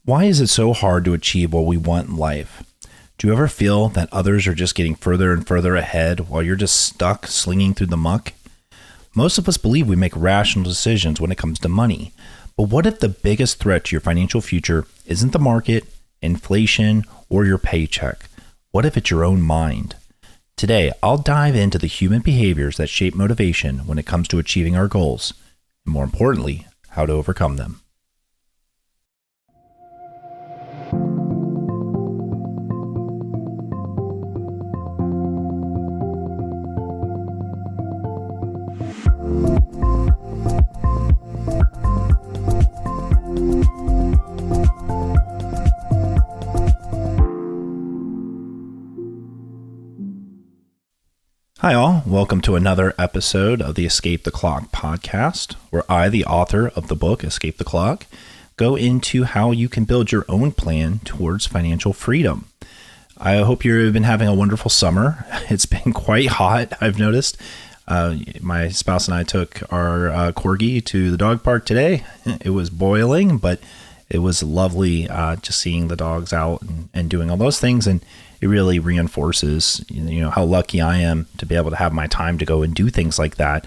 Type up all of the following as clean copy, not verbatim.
Why is it so hard to achieve what we want in life? Do you ever feel that others are just getting further and further ahead while you're just stuck slinging through the muck? Most of us believe we make rational decisions when it comes to money. But what if the biggest threat to your financial future isn't the market, inflation, or your paycheck? What if it's your own mind? Today, I'll dive into the human behaviors that shape motivation when it comes to achieving our goals, and more importantly, how to overcome them. Hi all, welcome to another episode of the Escape the Clock podcast, where I, the author of the book Escape the Clock, go into how you can build your own plan towards financial freedom. I hope you've been having a wonderful summer. It's been quite hot, I've noticed. My spouse and I took our corgi to the dog park today. It was boiling, but it was lovely just seeing the dogs out and doing all those things. And it really reinforces, how lucky I am to be able to have my time to go and do things like that.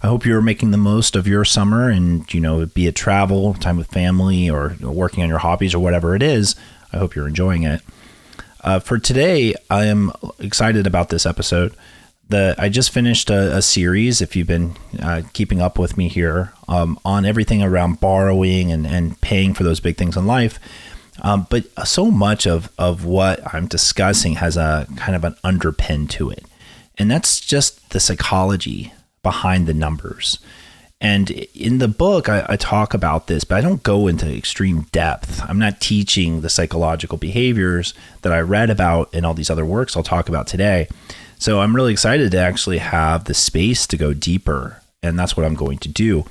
I hope you're making the most of your summer and, be it travel, time with family, or working on your hobbies or whatever it is. I hope you're enjoying it. For today, I am excited about this episode. I just finished a series, if you've been keeping up with me here, on everything around borrowing and paying for those big things in life. But so much of what I'm discussing has a kind of an underpin to it. And that's just the psychology behind the numbers. And in the book, I talk about this, but I don't go into extreme depth. I'm not teaching the psychological behaviors that I read about in all these other works I'll talk about today. So I'm really excited to actually have the space to go deeper. And that's what I'm going to do,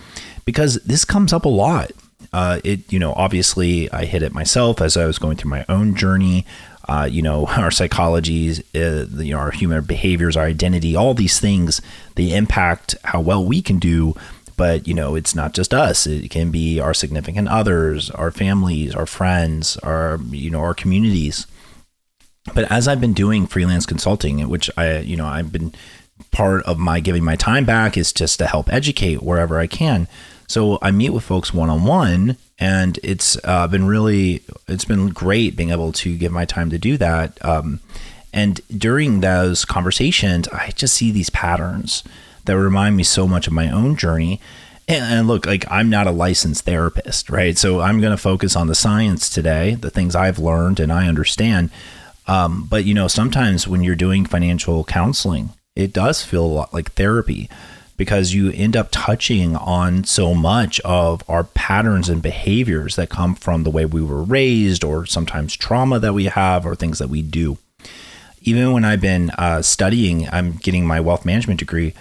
because this comes up a lot. Obviously I hit it myself as I was going through my own journey. Our psychologies, our human behaviors, our identity, all these things, they impact how well we can do. But, it's not just us. It can be our significant others, our families, our friends, our communities. But as I've been doing freelance consulting, which I've been part of my giving my time back is just to help educate wherever I can. So I meet with folks one-on-one, and it's been great being able to give my time to do that. And during those conversations, I just see these patterns that remind me so much of my own journey. And look, I'm not a licensed therapist, right? So I'm going to focus on the science today, the things I've learned and I understand. But sometimes when you're doing financial counseling, it does feel a lot like therapy, because you end up touching on so much of our patterns and behaviors that come from the way we were raised, or sometimes trauma that we have, or things that we do. Even when I've been studying, I'm getting my wealth management degree,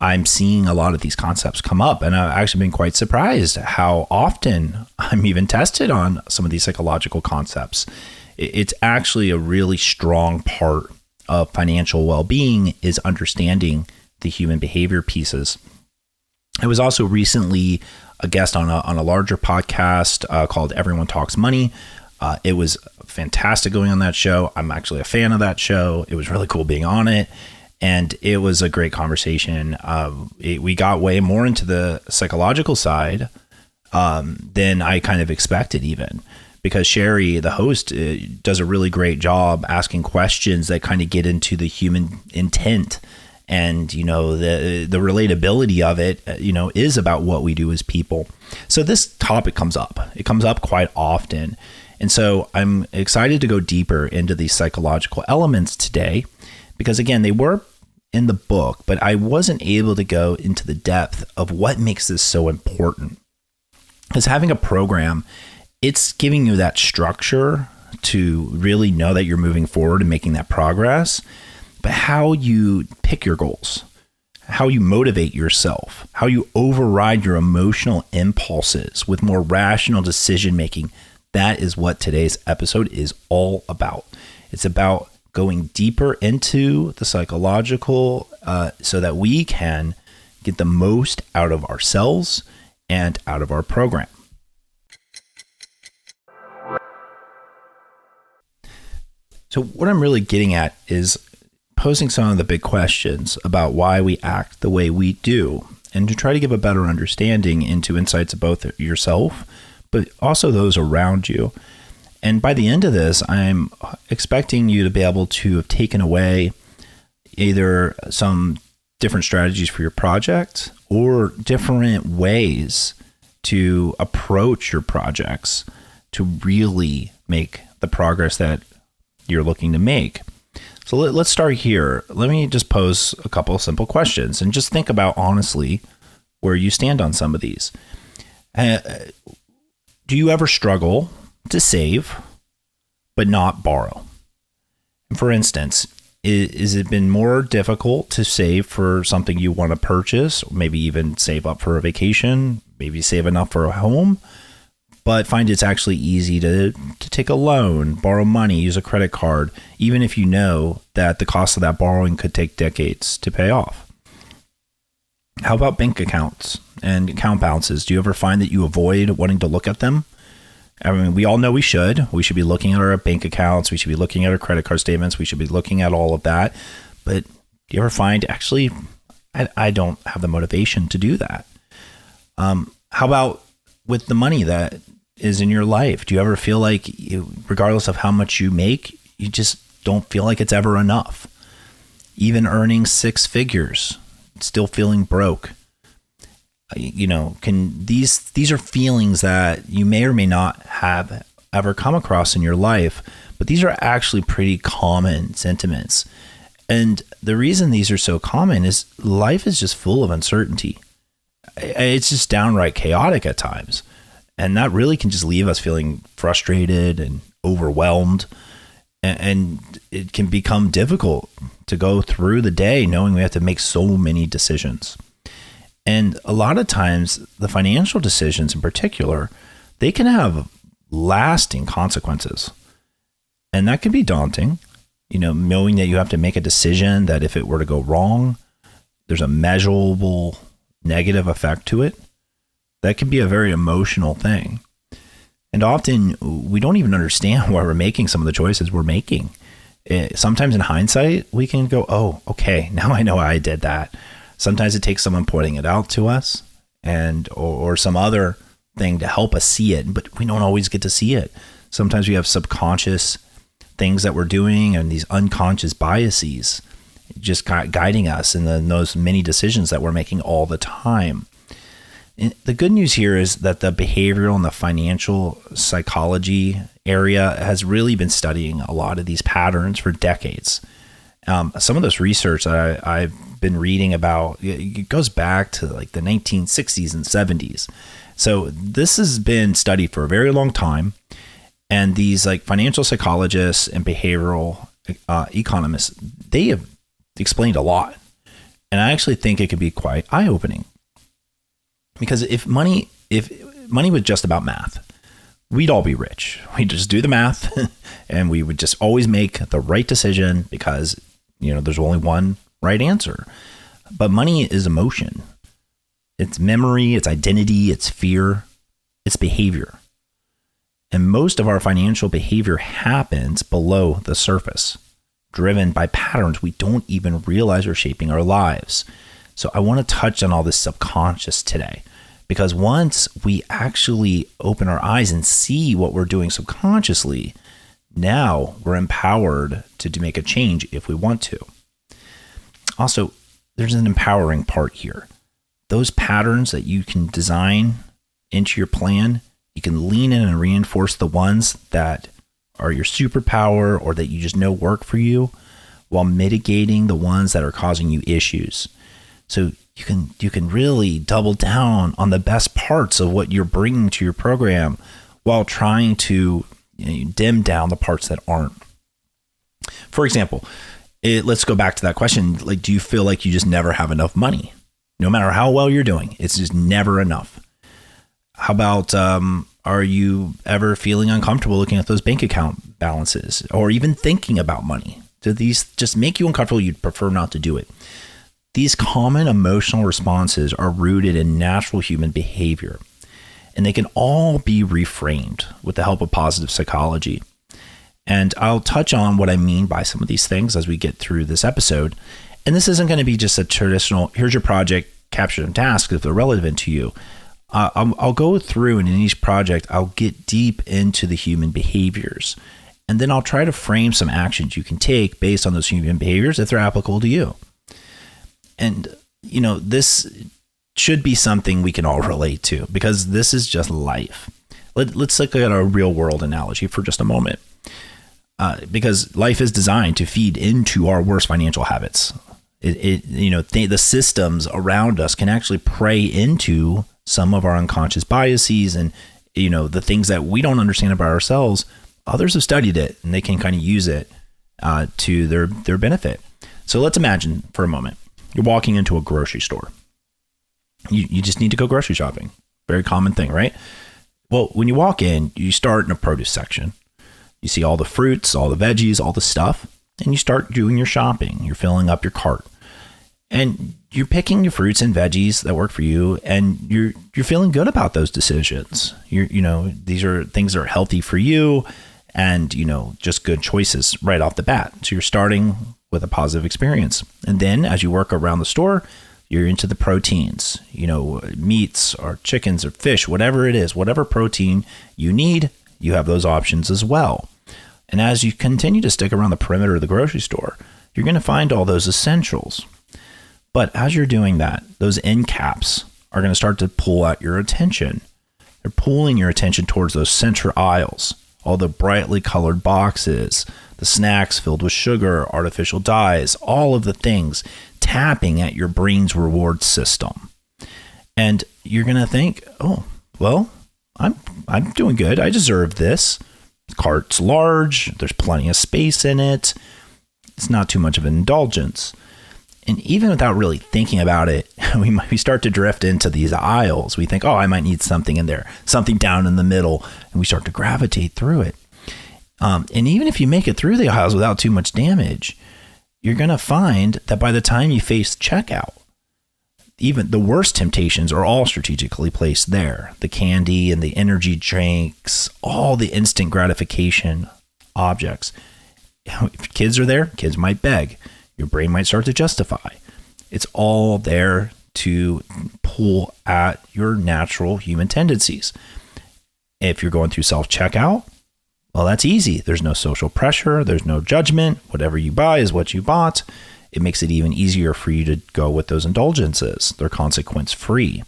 I'm seeing a lot of these concepts come up. And I've actually been quite surprised how often I'm even tested on some of these psychological concepts. It's actually a really strong part of financial well-being, is understanding the human behavior pieces. I was also recently a guest on a larger podcast called Everyone Talks Money. It was fantastic going on that show. I'm actually a fan of that show. It was really cool being on it. And it was a great conversation. We got way more into the psychological side than I kind of expected, even. Because Sherry, the host, does a really great job asking questions that kind of get into the human intent. And, the relatability of it, is about what we do as people. So this topic comes up. It comes up quite often. And so I'm excited to go deeper into these psychological elements today, because, again, they were in the book, but I wasn't able to go into the depth of what makes this so important. Because having a program, it's giving you that structure to really know that you're moving forward and making that progress. But how you pick your goals, how you motivate yourself, how you override your emotional impulses with more rational decision making, that is what today's episode is all about. It's about going deeper into the psychological so that we can get the most out of ourselves and out of our program. So what I'm really getting at is posing some of the big questions about why we act the way we do, and to try to give a better understanding into insights of both yourself, but also those around you. And by the end of this, I'm expecting you to be able to have taken away either some different strategies for your project or different ways to approach your projects to really make the progress that you're looking to make. So let's start here. Let me just pose a couple of simple questions and just think about honestly where you stand on some of these. Do you ever struggle to save but not borrow? For instance, is it been more difficult to save for something you want to purchase, or maybe even save up for a vacation, maybe save enough for a home, but find it's actually easy to take a loan, borrow money, use a credit card, even if you know that the cost of that borrowing could take decades to pay off? How about bank accounts and account balances? Do you ever find that you avoid wanting to look at them? I mean, we all know we should. We should be looking at our bank accounts. We should be looking at our credit card statements. We should be looking at all of that. But do you ever find, actually, I don't have the motivation to do that? How about with the money that is in your life? Do you ever feel like, regardless of how much you make, you just don't feel like it's ever enough? Even earning six figures, still feeling broke. Can these are feelings that you may or may not have ever come across in your life, but these are actually pretty common sentiments. And the reason these are so common is life is just full of uncertainty. It's just downright chaotic at times. And that really can just leave us feeling frustrated and overwhelmed. And it can become difficult to go through the day knowing we have to make so many decisions. And a lot of times, the financial decisions in particular, they can have lasting consequences. And that can be daunting, knowing that you have to make a decision that if it were to go wrong, there's a measurable negative effect to it. That can be a very emotional thing. And often we don't even understand why we're making some of the choices we're making. Sometimes in hindsight, we can go, oh, okay, now I know why I did that. Sometimes it takes someone pointing it out to us or some other thing to help us see it, but we don't always get to see it. Sometimes we have subconscious things that we're doing and these unconscious biases just guiding us in those many decisions that we're making all the time. And the good news here is that the behavioral and the financial psychology area has really been studying a lot of these patterns for decades. Some of this research that I've been reading about, it goes back to like the 1960s and 70s. So this has been studied for a very long time. And these like financial psychologists and behavioral economists, they have explained a lot. And I actually think it could be quite eye-opening. Because if money was just about math, we'd all be rich. We'd just do the math and we would just always make the right decision because, there's only one right answer. But money is emotion. It's memory, it's identity, it's fear, it's behavior. And most of our financial behavior happens below the surface, driven by patterns we don't even realize are shaping our lives. So I want to touch on all this subconscious today, because once we actually open our eyes and see what we're doing subconsciously, now we're empowered to make a change if we want to. Also, there's an empowering part here. Those patterns that you can design into your plan, you can lean in and reinforce the ones that are your superpower or that you just know work for you, while mitigating the ones that are causing you issues. So you can really double down on the best parts of what you're bringing to your program while trying to dim down the parts that aren't. For example, let's go back to that question. Like, do you feel like you just never have enough money? No matter how well you're doing, it's just never enough. How about, are you ever feeling uncomfortable looking at those bank account balances or even thinking about money? Do these just make you uncomfortable? You'd prefer not to do it. These common emotional responses are rooted in natural human behavior, and they can all be reframed with the help of positive psychology. And I'll touch on what I mean by some of these things as we get through this episode. And this isn't going to be just a traditional, here's your project, capture some tasks if they're relevant to you. I'll go through, and in each project, I'll get deep into the human behaviors. And then I'll try to frame some actions you can take based on those human behaviors if they're applicable to you. And, this should be something we can all relate to, because this is just life. Let's look at a real world analogy for just a moment. Because life is designed to feed into our worst financial habits. The systems around us can actually prey into some of our unconscious biases and, the things that we don't understand about ourselves. Others have studied it, and they can kind of use it to their benefit. So let's imagine for a moment, you're walking into a grocery store. You just need to go grocery shopping. Very common thing, right? Well, when you walk in, you start in a produce section. You see all the fruits, all the veggies, all the stuff, and you start doing your shopping. You're filling up your cart. And you're picking your fruits and veggies that work for you, and you're feeling good about those decisions. These are things that are healthy for you, and just good choices right off the bat. So you're starting with a positive experience. And then as you work around the store, you're into the proteins, meats or chickens or fish, whatever it is, whatever protein you need, you have those options as well. And as you continue to stick around the perimeter of the grocery store, you're going to find all those essentials. But as you're doing that, those end caps are going to start to pull out your attention. They're pulling your attention towards those center aisles, all the brightly colored boxes, the snacks filled with sugar, artificial dyes, all of the things tapping at your brain's reward system. And you're going to think, oh, well, I'm doing good. I deserve this. The cart's large. There's plenty of space in it. It's not too much of an indulgence. And even without really thinking about it, we start to drift into these aisles. We think, oh, I might need something in there, something down in the middle, and we start to gravitate through it. And even if you make it through the aisles without too much damage, you're going to find that by the time you face checkout, even the worst temptations are all strategically placed there. The candy and the energy drinks, all the instant gratification objects. If kids are there, kids might beg. Your brain might start to justify. It's all there to pull at your natural human tendencies. If you're going through self-checkout, well, that's easy. There's no social pressure. There's no judgment. Whatever you buy is what you bought. It makes it even easier for you to go with those indulgences. They're consequence-free.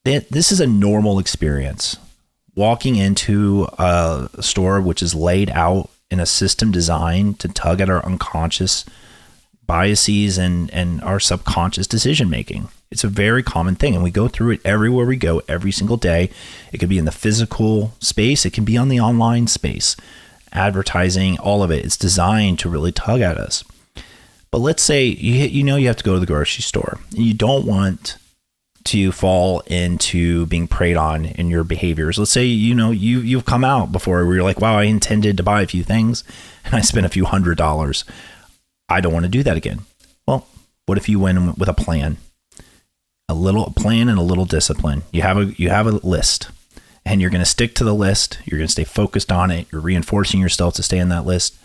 This is a normal experience. Walking into a store which is laid out in a system designed to tug at our unconscious biases and our subconscious decision making. It's a very common thing, and we go through it everywhere we go, every single day. It could be in the physical space. It can be on the online space. Advertising, all of it. It's designed to really tug at us. But let's say you have to go to the grocery store, and you don't want to fall into being preyed on in your behaviors. Let's say, you've come out before where you're like, wow, I intended to buy a few things and I spent a few $100s. I don't want to do that again. Well, what if you went with a plan? A plan and a little discipline. You have a list, and you're going to stick to the list. You're going to stay focused on it. You're reinforcing yourself to stay in that list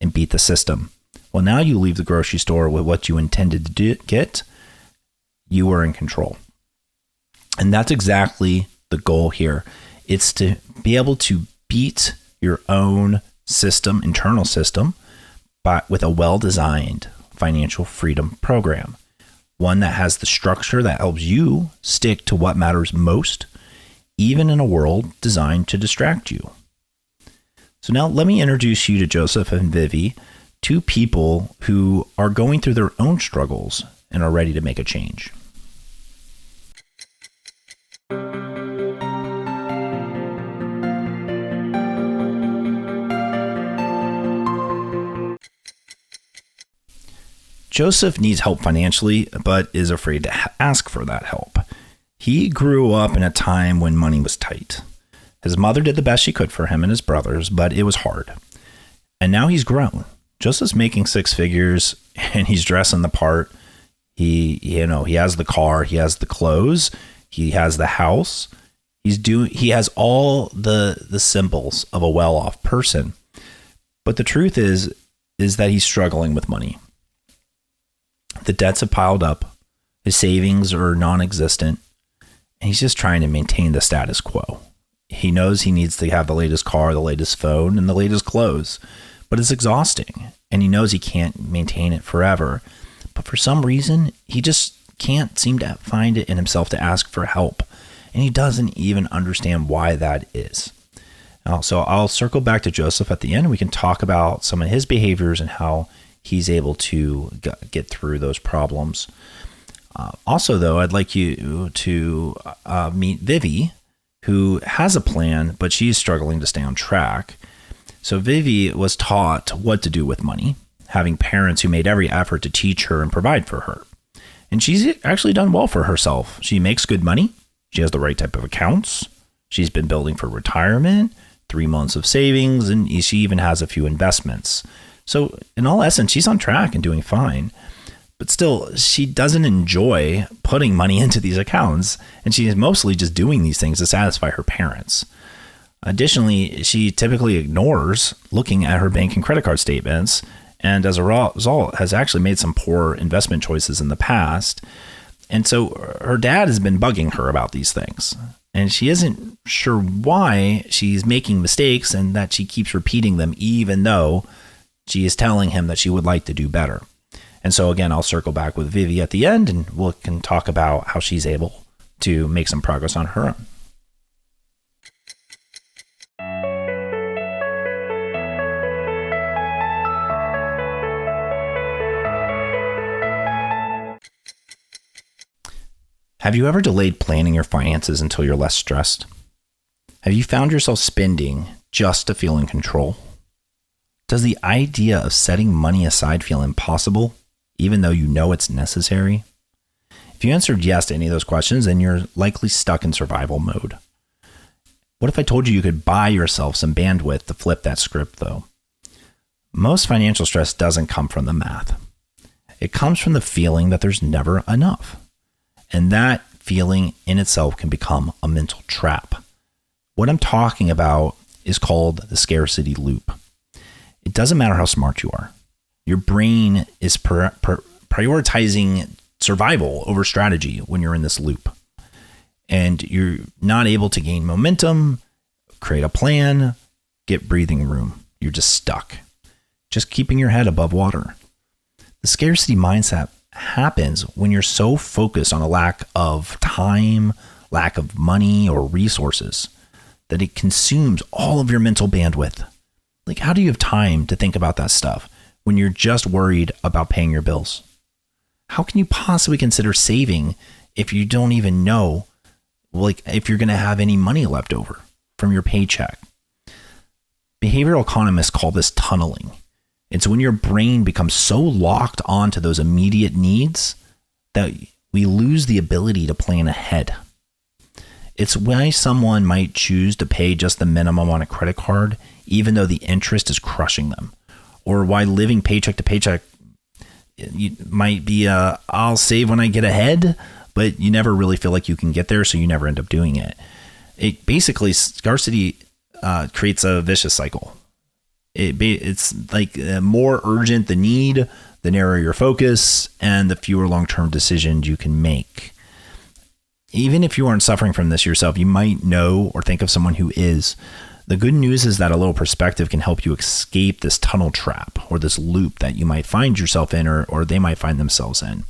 and beat the system. Well, now you leave the grocery store with what you intended to get. You are in control. And that's exactly the goal here. It's to be able to beat your own system, internal system, but with a well-designed financial freedom program. One that has the structure that helps you stick to what matters most, even in a world designed to distract you. So now let me introduce you to Joseph and Vivi, two people who are going through their own struggles and are ready to make a change. Joseph needs help financially, but is afraid to ask for that help. He grew up in a time when money was tight. His mother did the best she could for him and his brothers, but it was hard. And now he's grown. Joseph's making six figures, and he's dressing the part. He has the car, he has the clothes, he has the house. He has all the symbols of a well-off person. But the truth is that he's struggling with money. The debts have piled up. His savings are non-existent. And he's just trying to maintain the status quo. He knows he needs to have the latest car, the latest phone, and the latest clothes. But it's exhausting. And he knows he can't maintain it forever. But for some reason, he just can't seem to find it in himself to ask for help. And he doesn't even understand why that is. So I'll circle back to Joseph at the end. We can talk about some of his behaviors and how he's able to get through those problems. Also, though, I'd like you to meet Vivi, who has a plan, but she's struggling to stay on track. So Vivi was taught what to do with money, having parents who made every effort to teach her and provide for her. And she's actually done well for herself. She makes good money. She has the right type of accounts. She's been building for retirement, 3 months of savings, and she even has a few investments. So in all essence, she's on track and doing fine. But still, she doesn't enjoy putting money into these accounts, and she is mostly just doing these things to satisfy her parents. Additionally, she typically ignores looking at her bank and credit card statements, and as a result, has actually made some poor investment choices in the past. And so her dad has been bugging her about these things, and she isn't sure why she's making mistakes and that she keeps repeating them, even though she is telling him that she would like to do better. And so again, I'll circle back with Vivi at the end, and we can talk about how she's able to make some progress on her own. Have you ever delayed planning your finances until you're less stressed? Have you found yourself spending just to feel in control? Does the idea of setting money aside feel impossible, even though you know it's necessary? If you answered yes to any of those questions, then you're likely stuck in survival mode. What if I told you could buy yourself some bandwidth to flip that script, though? Most financial stress doesn't come from the math. It comes from the feeling that there's never enough. And that feeling in itself can become a mental trap. What I'm talking about is called the scarcity loop. It doesn't matter how smart you are. Your brain is prioritizing survival over strategy when you're in this loop. And you're not able to gain momentum, create a plan, get breathing room. You're just stuck, just keeping your head above water. The scarcity mindset happens when you're so focused on a lack of time, lack of money or resources that it consumes all of your mental bandwidth. Like, how do you have time to think about that stuff when you're just worried about paying your bills? How can you possibly consider saving if you don't even know, like, if you're going to have any money left over from your paycheck? Behavioral economists call this tunneling. It's when your brain becomes so locked onto those immediate needs that we lose the ability to plan ahead. It's why someone might choose to pay just the minimum on a credit card, even though the interest is crushing them. Or why living paycheck to paycheck might be I'll save when I get ahead, but you never really feel like you can get there, so you never end up doing it. It basically, scarcity creates a vicious cycle. It's like more urgent the need, the narrower your focus, and the fewer long-term decisions you can make. Even if you aren't suffering from this yourself, you might know or think of someone who is. The good news is that a little perspective can help you escape this tunnel trap or this loop that you might find yourself in, or they might find themselves in.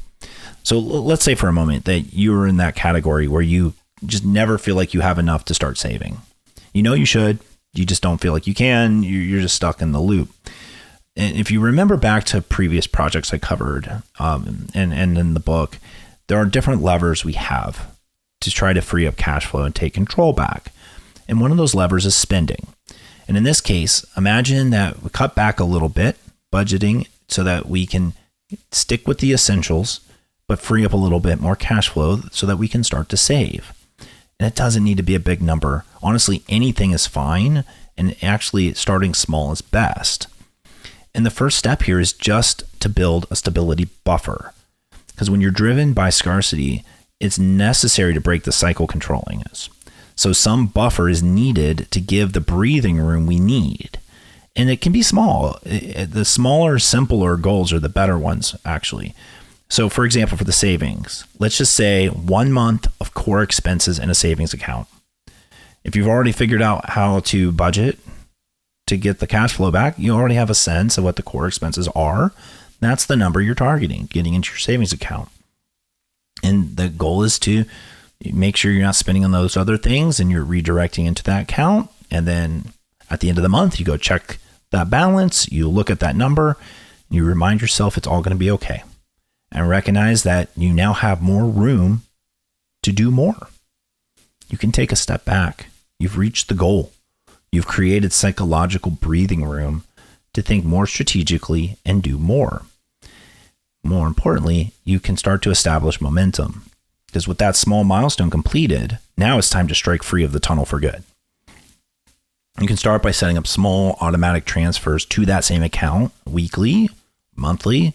So let's say for a moment that you're in that category where you just never feel like you have enough to start saving. You know you should. You just don't feel like you can. You're just stuck in the loop. And if you remember back to previous projects I covered and in the book, there are different levers we have to try to free up cash flow and take control back. And one of those levers is spending. And in this case, imagine that we cut back a little bit, budgeting, so that we can stick with the essentials, but free up a little bit more cash flow so that we can start to save. And it doesn't need to be a big number. Honestly, anything is fine, and actually starting small is best. And the first step here is just to build a stability buffer. Because when you're driven by scarcity, it's necessary to break the cycle controlling us. So some buffer is needed to give the breathing room we need. And it can be small. The smaller, simpler goals are the better ones, actually. So for example, for the savings, let's just say 1 month of core expenses in a savings account. If you've already figured out how to budget to get the cash flow back, you already have a sense of what the core expenses are. That's the number you're targeting, getting into your savings account. And the goal is to make sure you're not spending on those other things and you're redirecting into that account. And then at the end of the month, you go check that balance, you look at that number, and you remind yourself it's all going to be okay. And recognize that you now have more room to do more. You can take a step back. You've reached the goal. You've created psychological breathing room to think more strategically and do more. More importantly, you can start to establish momentum. Because with that small milestone completed, now it's time to strike free of the tunnel for good. You can start by setting up small automatic transfers to that same account weekly, monthly,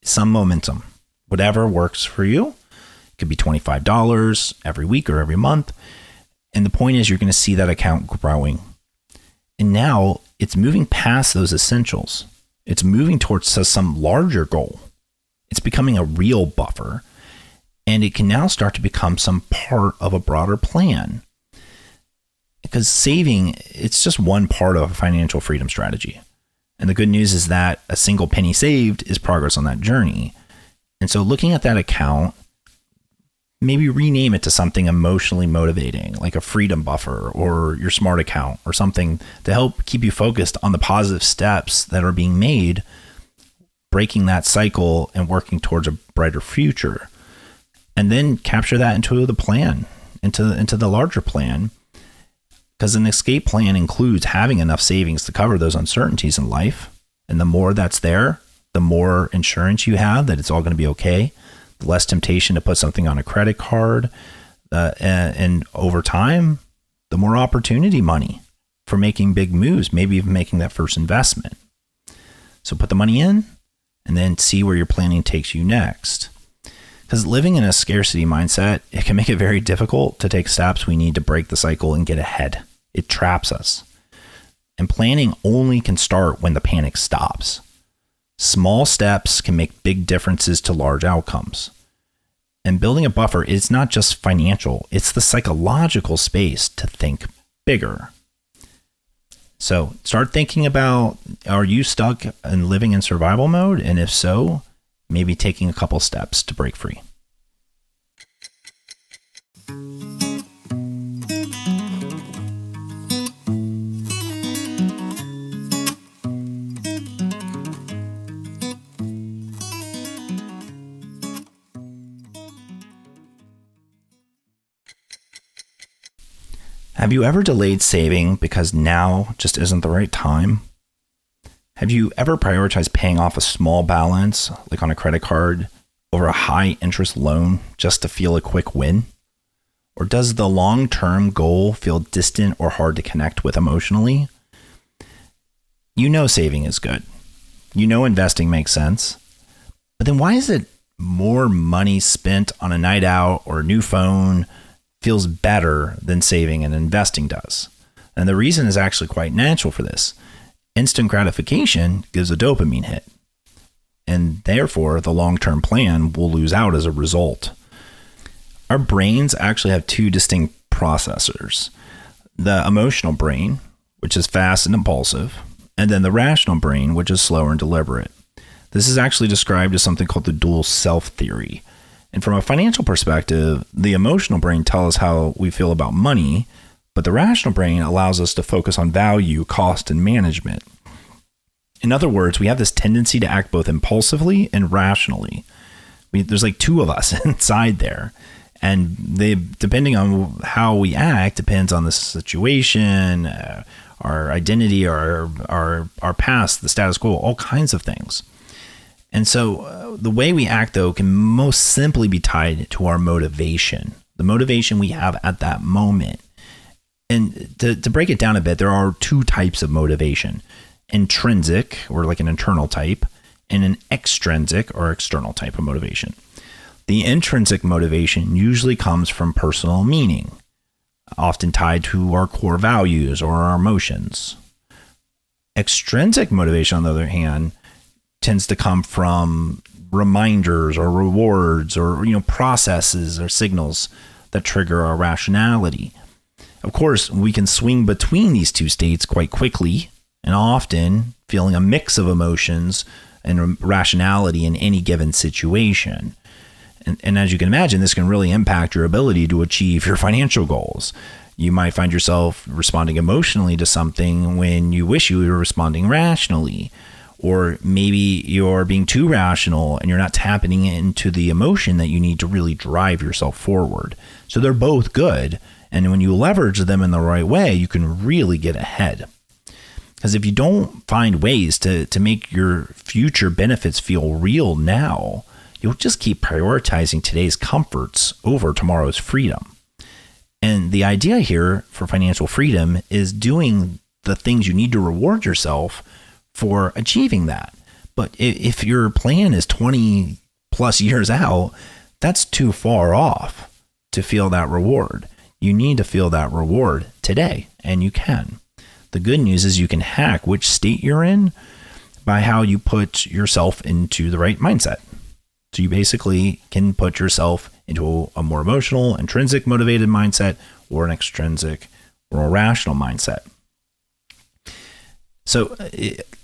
some momentum, whatever works for you. It could be $25 every week or every month. And the point is you're going to see that account growing. And now it's moving past those essentials. It's moving towards some larger goal. It's becoming a real buffer. And it can now start to become some part of a broader plan. Because saving, it's just one part of a financial freedom strategy. And the good news is that a single penny saved is progress on that journey. And so looking at that account, maybe rename it to something emotionally motivating, like a freedom buffer or your smart account or something to help keep you focused on the positive steps that are being made, breaking that cycle and working towards a brighter future. And then capture that into the plan, into the larger plan. Because an escape plan includes having enough savings to cover those uncertainties in life. And the more that's there, the more insurance you have that it's all going to be okay. The less temptation to put something on a credit card. And over time, the more opportunity money for making big moves, maybe even making that first investment. So put the money in and then see where your planning takes you next. Because living in a scarcity mindset, it can make it very difficult to take steps we need to break the cycle and get ahead. It traps us. And planning only can start when the panic stops. Small steps can make big differences to large outcomes. And building a buffer is not just financial, it's the psychological space to think bigger. So start thinking about, are you stuck and living in survival mode? And if so, maybe taking a couple steps to break free. Have you ever delayed saving because now just isn't the right time? Have you ever prioritized paying off a small balance, like on a credit card, over a high interest loan just to feel a quick win? Or does the long-term goal feel distant or hard to connect with emotionally? You know saving is good. You know investing makes sense. But then why is it more money spent on a night out or a new phone feels better than saving and investing does? And the reason is actually quite natural for this. Instant gratification gives a dopamine hit. And therefore, the long-term plan will lose out as a result. Our brains actually have two distinct processors. The emotional brain, which is fast and impulsive, and then the rational brain, which is slower and deliberate. This is actually described as something called the dual self theory. And from a financial perspective, the emotional brain tells us how we feel about money, but the rational brain allows us to focus on value, cost, and management. In other words, we have this tendency to act both impulsively and rationally. There's like two of us inside there. And depending on how we act, depends on the situation, our identity, our past, the status quo, all kinds of things. And so the way we act, though, can most simply be tied to our motivation, the motivation we have at that moment. And to break it down a bit, there are two types of motivation: intrinsic, or like an internal type, and an extrinsic or external type of motivation. The intrinsic motivation usually comes from personal meaning, often tied to our core values or our emotions. Extrinsic motivation, on the other hand, tends to come from reminders or rewards or processes or signals that trigger our rationality. Of course, we can swing between these two states quite quickly and often feeling a mix of emotions and rationality in any given situation. And as you can imagine, this can really impact your ability to achieve your financial goals. You might find yourself responding emotionally to something when you wish you were responding rationally. Or maybe you're being too rational and you're not tapping into the emotion that you need to really drive yourself forward. So they're both good. And when you leverage them in the right way, you can really get ahead. Because if you don't find ways to make your future benefits feel real now, you'll just keep prioritizing today's comforts over tomorrow's freedom. And the idea here for financial freedom is doing the things you need to reward yourself for achieving that. But if your plan is 20 plus years out, that's too far off to feel that reward. You need to feel that reward today, and you can. The good news is you can hack which state you're in by how you put yourself into the right mindset. So you basically can put yourself into a more emotional, intrinsic motivated mindset or an extrinsic or a rational mindset. So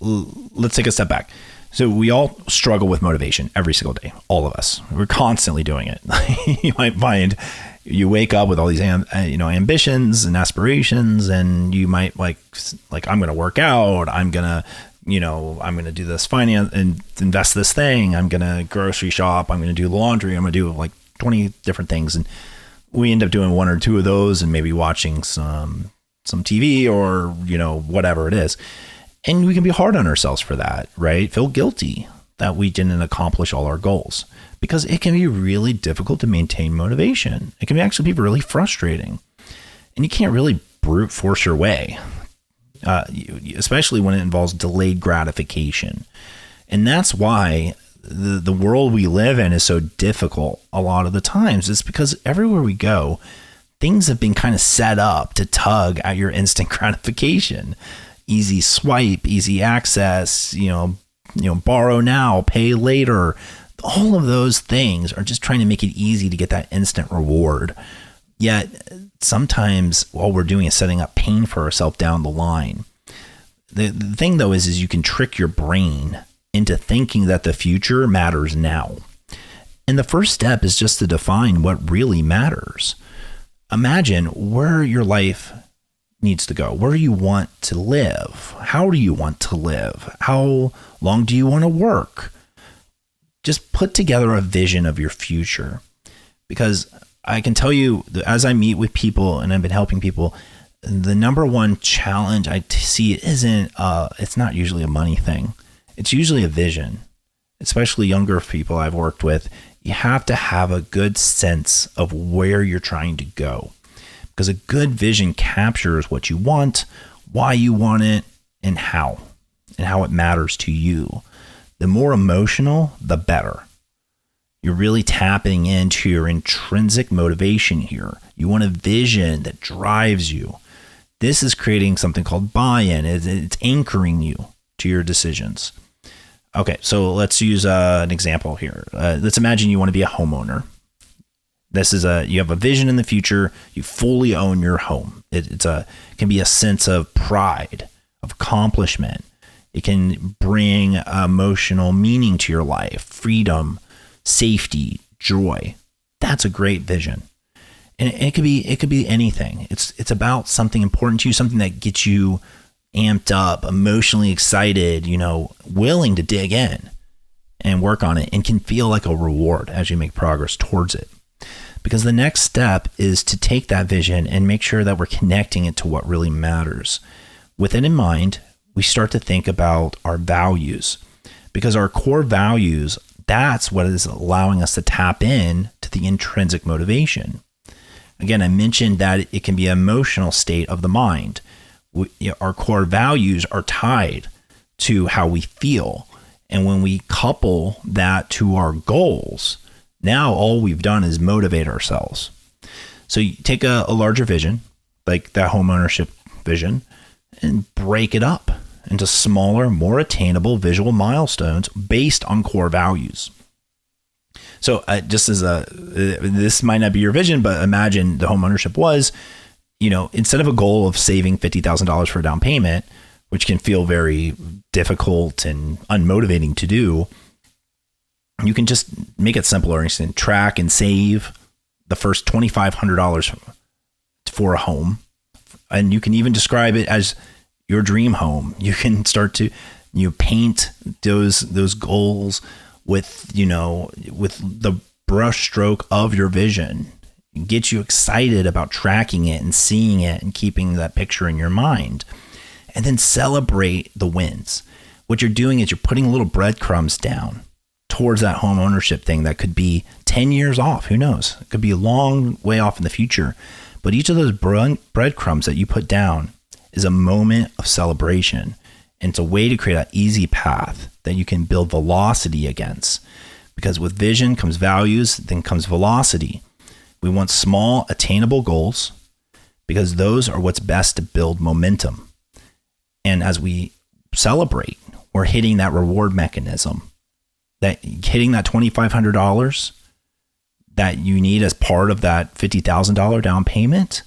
let's take a step back. So we all struggle with motivation every single day. All of us. We're constantly doing it. You might find you wake up with all these ambitions and aspirations, and you might like I'm going to work out. I'm going to do this finance and invest this thing. I'm going to grocery shop. I'm going to do laundry. I'm going to do like 20 different things. And we end up doing one or two of those and maybe watching some TV or, whatever it is. And we can be hard on ourselves for that, right? Feel guilty that we didn't accomplish all our goals, because it can be really difficult to maintain motivation. It can actually be really frustrating, and you can't really brute force your way, especially when it involves delayed gratification. And that's why the world we live in is so difficult a lot of the times. It's because everywhere we go, things have been kind of set up to tug at your instant gratification. Easy swipe, easy access, borrow now, pay later. All of those things are just trying to make it easy to get that instant reward. Yet sometimes all we're doing is setting up pain for ourselves down the line. The thing though is you can trick your brain into thinking that the future matters now. And the first step is just to define what really matters. Imagine where your life needs to go, where you want to live. How do you want to live? How long do you want to work? Just put together a vision of your future. Because I can tell you, as I meet with people and I've been helping people, the number one challenge I see it's not usually a money thing. It's usually a vision, especially younger people I've worked with. You have to have a good sense of where you're trying to go, because a good vision captures what you want, why you want it, and how it matters to you. The more emotional, the better. You're really tapping into your intrinsic motivation here. You want a vision that drives you. This is creating something called buy-in. It's anchoring you to your decisions. Okay, so let's use an example here. Let's imagine you want to be a homeowner. You have a vision in the future. You fully own your home. It can be a sense of pride, of accomplishment. It can bring emotional meaning to your life, freedom, safety, joy. That's a great vision. And it could be anything. It's about something important to you, something that gets you amped up, emotionally excited, willing to dig in and work on it, and can feel like a reward as you make progress towards it. Because the next step is to take that vision and make sure that we're connecting it to what really matters. With it in mind, we start to think about our values, because our core values, that's what is allowing us to tap in to the intrinsic motivation. Again, I mentioned that it can be an emotional state of the mind. Our core values are tied to how we feel. And when we couple that to our goals, now all we've done is motivate ourselves. So you take a larger vision, like that home ownership vision, and break it up into smaller, more attainable visual milestones based on core values. So this might not be your vision, but imagine the home ownership was, instead of a goal of saving $50,000 for a down payment, which can feel very difficult and unmotivating to do, you can just make it simpler and track and save the first $2,500 for a home. And you can even describe it as your dream home. You can start to paint those goals with the brush stroke of your vision. Get you excited about tracking it and seeing it and keeping that picture in your mind. And then celebrate the wins. What you're doing is you're putting little breadcrumbs down towards that home ownership thing that could be 10 years off. Who knows? It could be a long way off in the future. But each of those breadcrumbs that you put down is a moment of celebration. And it's a way to create an easy path that you can build velocity against. Because with vision comes values, then comes velocity. We want small, attainable goals because those are what's best to build momentum. And as we celebrate, we're hitting that reward mechanism, that hitting that $2,500 that you need as part of that $50,000 down payment.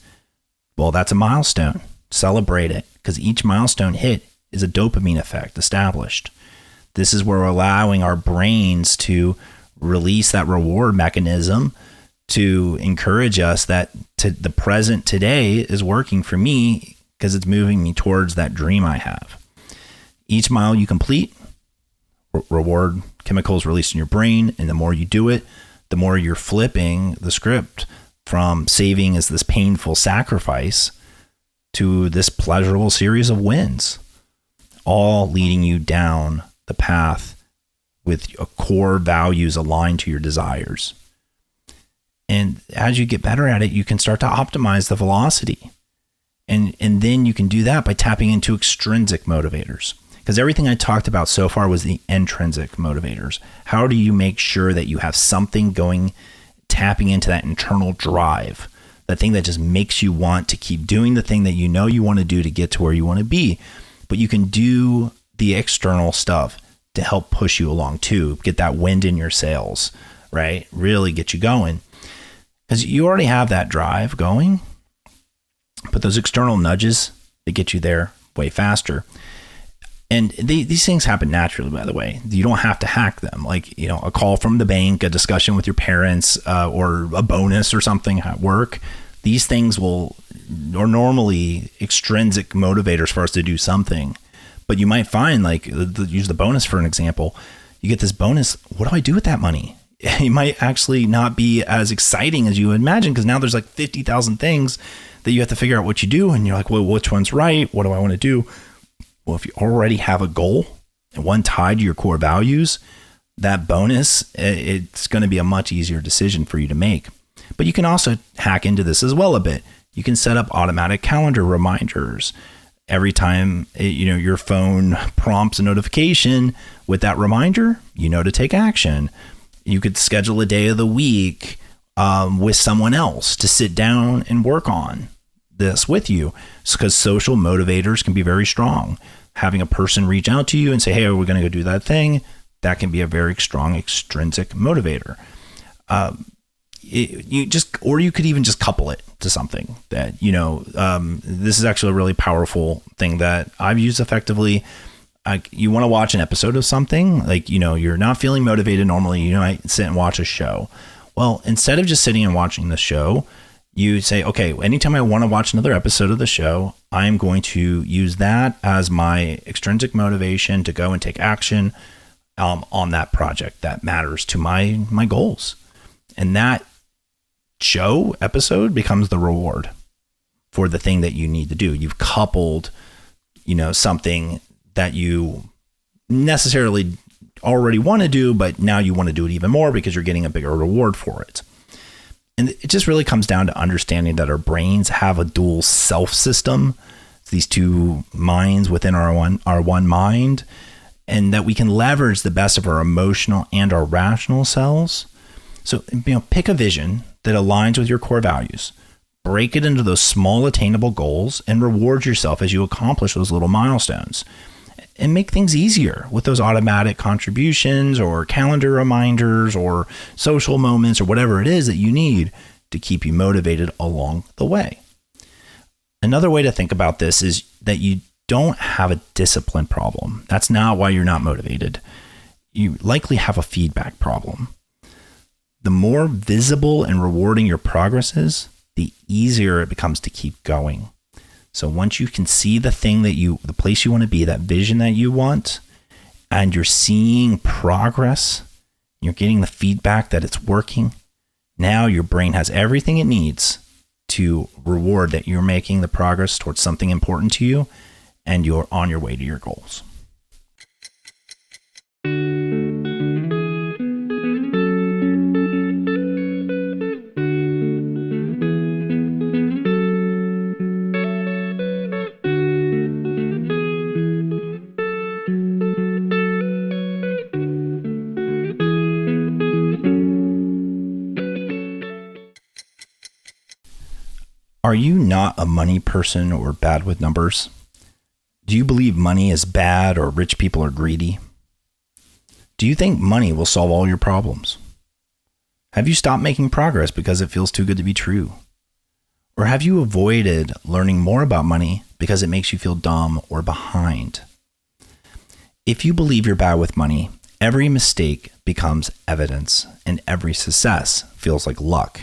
Well, that's a milestone. Celebrate it, because each milestone hit is a dopamine effect established. This is where we're allowing our brains to release that reward mechanism to encourage us that the present today is working for me because it's moving me towards that dream I have. Each mile you complete, reward chemicals released in your brain, and the more you do it, the more you're flipping the script from saving as this painful sacrifice to this pleasurable series of wins, all leading you down the path with core values aligned to your desires. And as you get better at it, you can start to optimize the velocity. And then you can do that by tapping into extrinsic motivators. Because everything I talked about so far was the intrinsic motivators. How do you make sure that you have something going, tapping into that internal drive, that thing that just makes you want to keep doing the thing that you know you want to do to get to where you want to be. But you can do the external stuff to help push you along too, get that wind in your sails, right? Really get you going. Because you already have that drive going, but those external nudges, they get you there way faster. And these things happen naturally, by the way. You don't have to hack them. Like, a call from the bank, a discussion with your parents, or a bonus or something at work. These things are normally extrinsic motivators for us to do something. But you might find, use the bonus for an example. You get this bonus. What do I do with that money? It might actually not be as exciting as you imagine, because now there's 50,000 things that you have to figure out what you do. And you're like, well, which one's right? What do I want to do? Well, if you already have a goal and one tied to your core values, that bonus, it's going to be a much easier decision for you to make. But you can also hack into this as well a bit. You can set up automatic calendar reminders. Every time your phone prompts a notification with that reminder, to take action. You could schedule a day of the week with someone else to sit down and work on this with you, because social motivators can be very strong. Having a person reach out to you and say, hey, are we going to go do that thing? That can be a very strong extrinsic motivator. You could even just couple it to something that, this is actually a really powerful thing that I've used effectively. You want to watch an episode of something, you're not feeling motivated normally, you might sit and watch a show. Well, instead of just sitting and watching the show, you say, okay, anytime I want to watch another episode of the show, I'm going to use that as my extrinsic motivation to go and take action on that project that matters to my goals. And that show episode becomes the reward for the thing that you need to do. You've coupled, something that you necessarily already want to do, but now you want to do it even more because you're getting a bigger reward for it. And it just really comes down to understanding that our brains have a dual self system, these two minds within our one mind, and that we can leverage the best of our emotional and our rational selves. So, pick a vision that aligns with your core values, break it into those small attainable goals, and reward yourself as you accomplish those little milestones. and make things easier with those automatic contributions or calendar reminders or social moments or whatever it is that you need to keep you motivated along the way. Another way to think about this is that you don't have a discipline problem. That's not why you're not motivated. You likely have a feedback problem. The more visible and rewarding your progress is, the easier it becomes to keep going. So once you can see the place you want to be, that vision that you want, and you're seeing progress, you're getting the feedback that it's working, now your brain has everything it needs to reward that you're making the progress towards something important to you, and you're on your way to your goals. Are you not a money person or bad with numbers? Do you believe money is bad or rich people are greedy? Do you think money will solve all your problems? Have you stopped making progress because it feels too good to be true? Or have you avoided learning more about money because it makes you feel dumb or behind? If you believe you're bad with money, every mistake becomes evidence and every success feels like luck.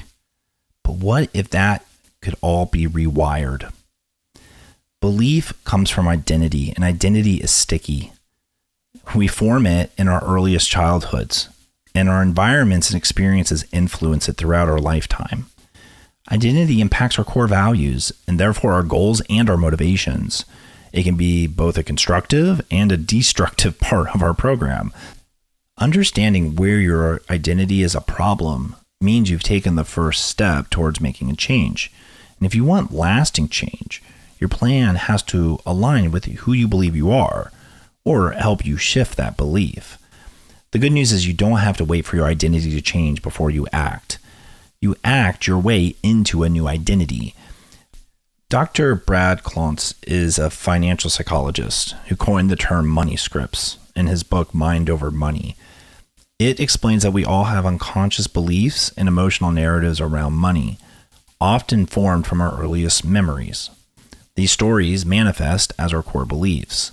But what if that could all be rewired? Belief comes from identity, and identity is sticky. We form it in our earliest childhoods, and our environments and experiences influence it throughout our lifetime. Identity impacts our core values, and therefore our goals and our motivations. It can be both a constructive and a destructive part of our program. Understanding where your identity is a problem means you've taken the first step towards making a change. And if you want lasting change, your plan has to align with who you believe you are or help you shift that belief. The good news is you don't have to wait for your identity to change before you act. You act your way into a new identity. Dr. Brad Klontz is a financial psychologist who coined the term money scripts in his book, Mind Over Money. It explains that we all have unconscious beliefs and emotional narratives around money, often formed from our earliest memories. These stories manifest as our core beliefs.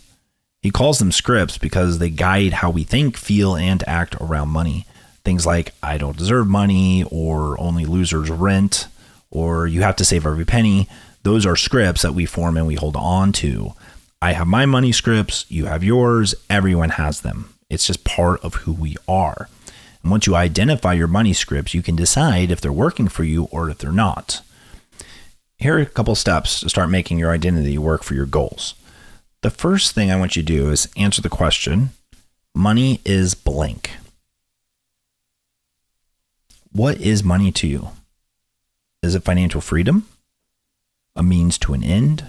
He calls them scripts because they guide how we think, feel, and act around money. Things like, I don't deserve money, or only losers rent, or you have to save every penny. Those are scripts that we form and we hold on to. I have my money scripts, you have yours, everyone has them. It's just part of who we are. And once you identify your money scripts, you can decide if they're working for you or if they're not. Here are a couple steps to start making your identity work for your goals. The first thing I want you to do is answer the question, money is blank. What is money to you? Is it financial freedom? A means to an end?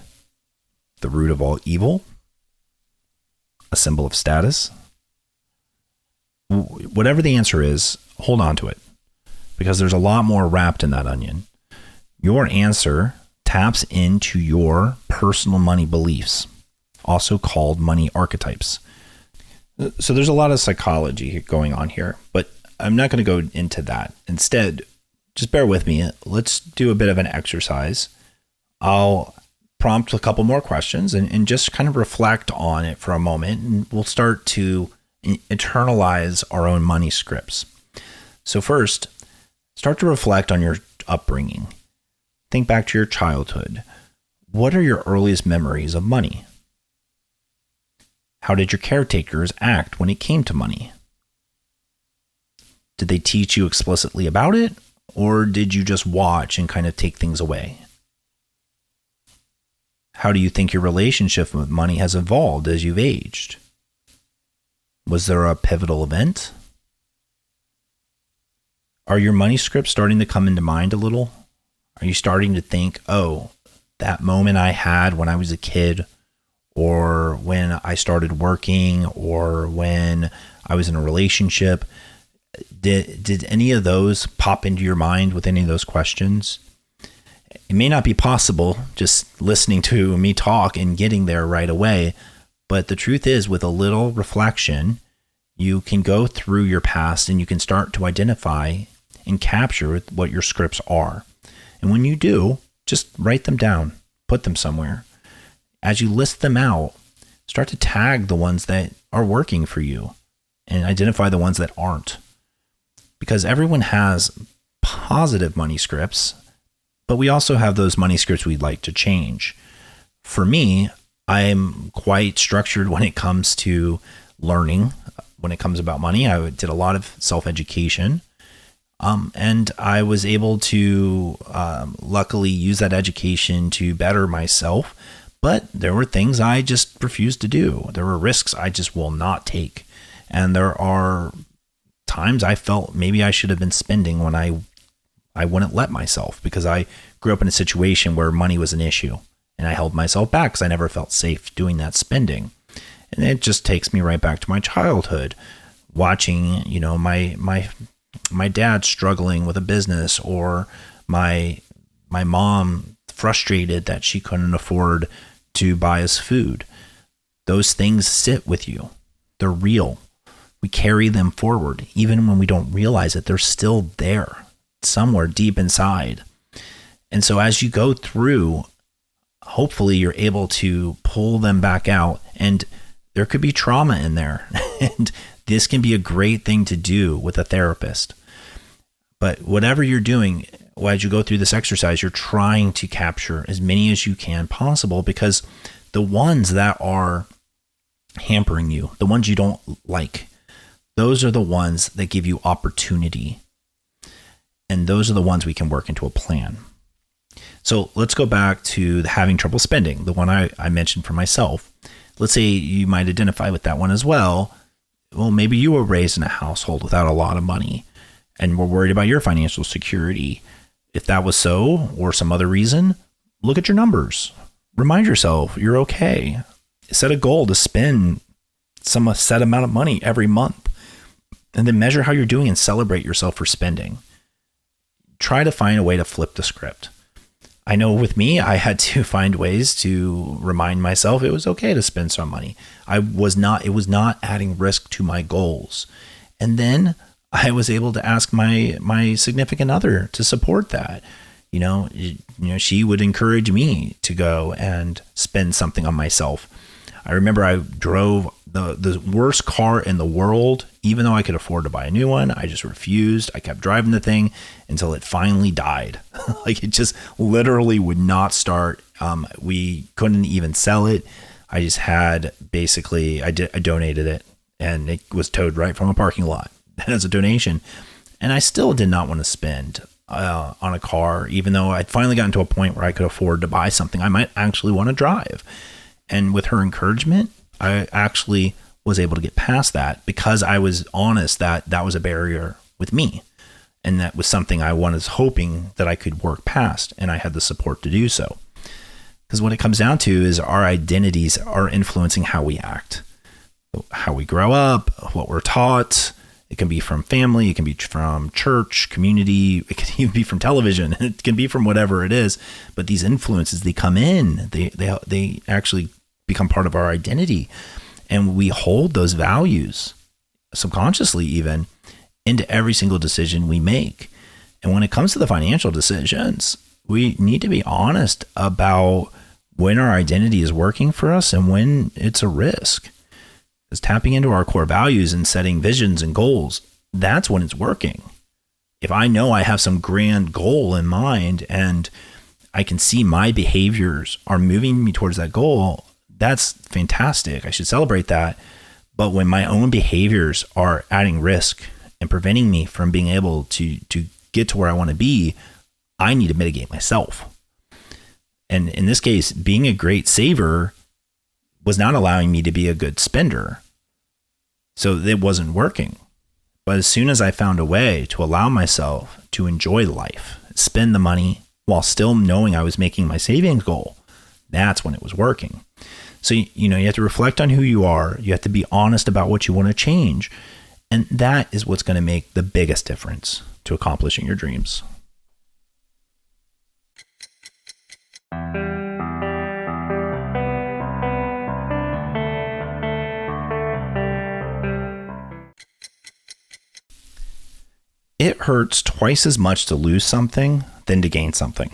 The root of all evil? A symbol of status? Whatever the answer is, hold on to it, because there's a lot more wrapped in that onion. Your answer taps into your personal money beliefs, also called money archetypes. So there's a lot of psychology going on here, but I'm not going to go into that. Instead, just bear with me. Let's do a bit of an exercise. I'll prompt a couple more questions and just kind of reflect on it for a moment, and we'll start to internalize our own money scripts. So first, start to reflect on your upbringing. Think back to your childhood. What are your earliest memories of money? How did your caretakers act when it came to money? Did they teach you explicitly about it, or did you just watch and kind of take things away? How do you think your relationship with money has evolved as you've aged? Was there a pivotal event? Are your money scripts starting to come into mind a little? Are you starting to think, oh, that moment I had when I was a kid, or when I started working, or when I was in a relationship, did any of those pop into your mind with any of those questions? It may not be possible just listening to me talk and getting there right away, But the truth is, with a little reflection, you can go through your past and you can start to identify and capture what your scripts are. And when you do, just write them down, put them somewhere. As you list them out, start to tag the ones that are working for you and identify the ones that aren't. Because everyone has positive money scripts, but we also have those money scripts we'd like to change. For me, I'm quite structured when it comes to learning. When it comes about money, I did a lot of self-education. And I was able to luckily use that education to better myself. But there were things I just refused to do. There were risks I just will not take. And there are times I felt maybe I should have been spending when I wouldn't let myself, because I grew up in a situation where money was an issue and I held myself back because I never felt safe doing that spending. And it just takes me right back to my childhood, watching, my dad struggling with a business, or my mom frustrated that she couldn't afford to buy us food. Those things sit with you. They're real. We carry them forward. Even when we don't realize it, they're still there somewhere deep inside. And so as you go through, hopefully you're able to pull them back out, and there could be trauma in there. And this can be a great thing to do with a therapist. But whatever you're doing, as you go through this exercise, you're trying to capture as many as you can possible, because the ones that are hampering you, the ones you don't like, those are the ones that give you opportunity. And those are the ones we can work into a plan. So let's go back to the having trouble spending, the one I mentioned for myself. Let's say you might identify with that one as well. Well, maybe you were raised in a household without a lot of money and were worried about your financial security. If that was so, or some other reason, look at your numbers. Remind yourself you're okay. Set a goal to spend some set amount of money every month, and then measure how you're doing and celebrate yourself for spending. Try to find a way to flip the script. I know with me, I had to find ways to remind myself it was okay to spend some money. It was not adding risk to my goals. And then I was able to ask my significant other to support that. She would encourage me to go and spend something on myself. I remember I drove the worst car in the world, even though I could afford to buy a new one. I just refused. I kept driving the thing until it finally died. Like, it just literally would not start. We couldn't even sell it. I just had I donated it, and it was towed right from a parking lot as a donation. And I still did not want to spend on a car, even though I'd finally gotten to a point where I could afford to buy something I might actually want to drive. And with her encouragement, I actually was able to get past that, because I was honest that was a barrier with me. And that was something I was hoping that I could work past, and I had the support to do so. Because what it comes down to is our identities are influencing how we act, how we grow up, what we're taught. It can be from family, it can be from church, community, it can even be from television, it can be from whatever it is. But these influences, they come in, they actually become part of our identity. And we hold those values, subconsciously even, into every single decision we make. And when it comes to the financial decisions, we need to be honest about when our identity is working for us and when it's a risk. Because tapping into our core values and setting visions and goals, that's when it's working. If I know I have some grand goal in mind and I can see my behaviors are moving me towards that goal, that's fantastic. I should celebrate that. But when my own behaviors are adding risk and preventing me from being able to get to where I want to be, I need to mitigate myself. And in this case, being a great saver was not allowing me to be a good spender. So it wasn't working. But as soon as I found a way to allow myself to enjoy life, spend the money while still knowing I was making my savings goal, that's when it was working. So, you have to reflect on who you are. You have to be honest about what you want to change. And that is what's going to make the biggest difference to accomplishing your dreams. It hurts twice as much to lose something than to gain something.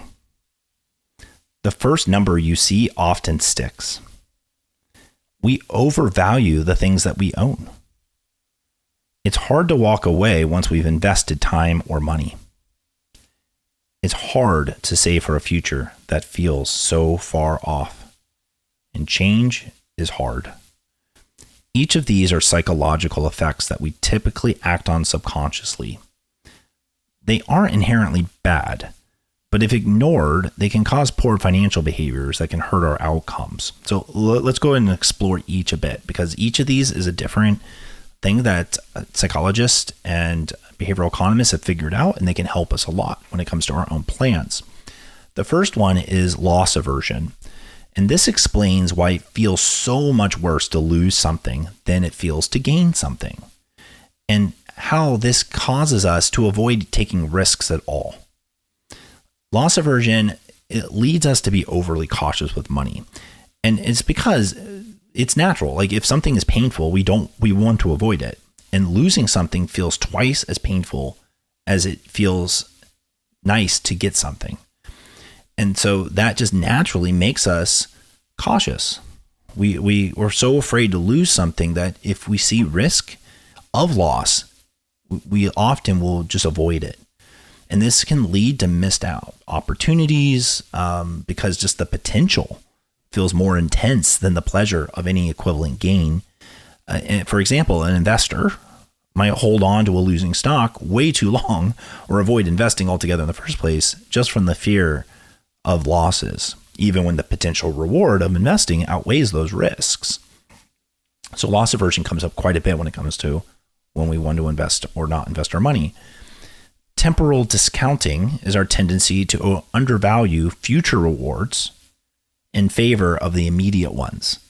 The first number you see often sticks. We overvalue the things that we own. It's hard to walk away once we've invested time or money. It's hard to save for a future that feels so far off. And change is hard. Each of these are psychological effects that we typically act on subconsciously. They aren't inherently bad, but if ignored, they can cause poor financial behaviors that can hurt our outcomes. So let's go ahead and explore each a bit, because each of these is a different thing that psychologists and behavioral economists have figured out, and they can help us a lot when it comes to our own plans. The first one is loss aversion. And this explains why it feels so much worse to lose something than it feels to gain something, and how this causes us to avoid taking risks at all. Loss aversion, it leads us to be overly cautious with money. And it's because it's natural. Like if something is painful, we want to avoid it. And losing something feels twice as painful as it feels nice to get something. And so that just naturally makes us cautious. We're so afraid to lose something that if we see risk of loss, we often will just avoid it. And this can lead to missed out opportunities because just the potential feels more intense than the pleasure of any equivalent gain. And for example, an investor might hold on to a losing stock way too long or avoid investing altogether in the first place just from the fear of losses, even when the potential reward of investing outweighs those risks. So loss aversion comes up quite a bit when it comes to when we want to invest or not invest our money. Temporal discounting is our tendency to undervalue future rewards in favor of the immediate ones.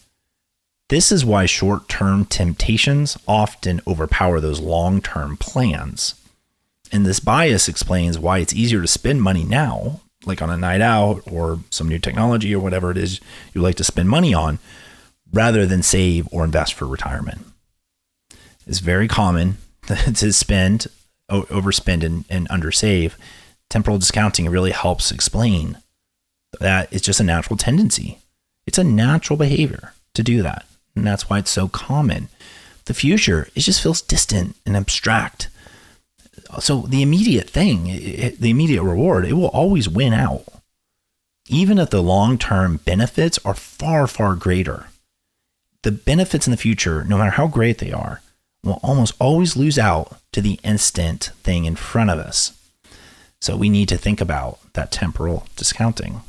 This is why short-term temptations often overpower those long-term plans. And this bias explains why it's easier to spend money now, like on a night out or some new technology or whatever it is you like to spend money on, rather than save or invest for retirement. It's very common to overspend and undersave. Temporal discounting really helps explain that it's just a natural tendency. It's a natural behavior to do that. And that's why it's so common. The future, it just feels distant and abstract. So the immediate thing, the immediate reward, it will always win out. Even if the long-term benefits are far, far greater. The benefits in the future, no matter how great they are, will almost always lose out to the instant thing in front of us. So we need to think about that temporal discounting.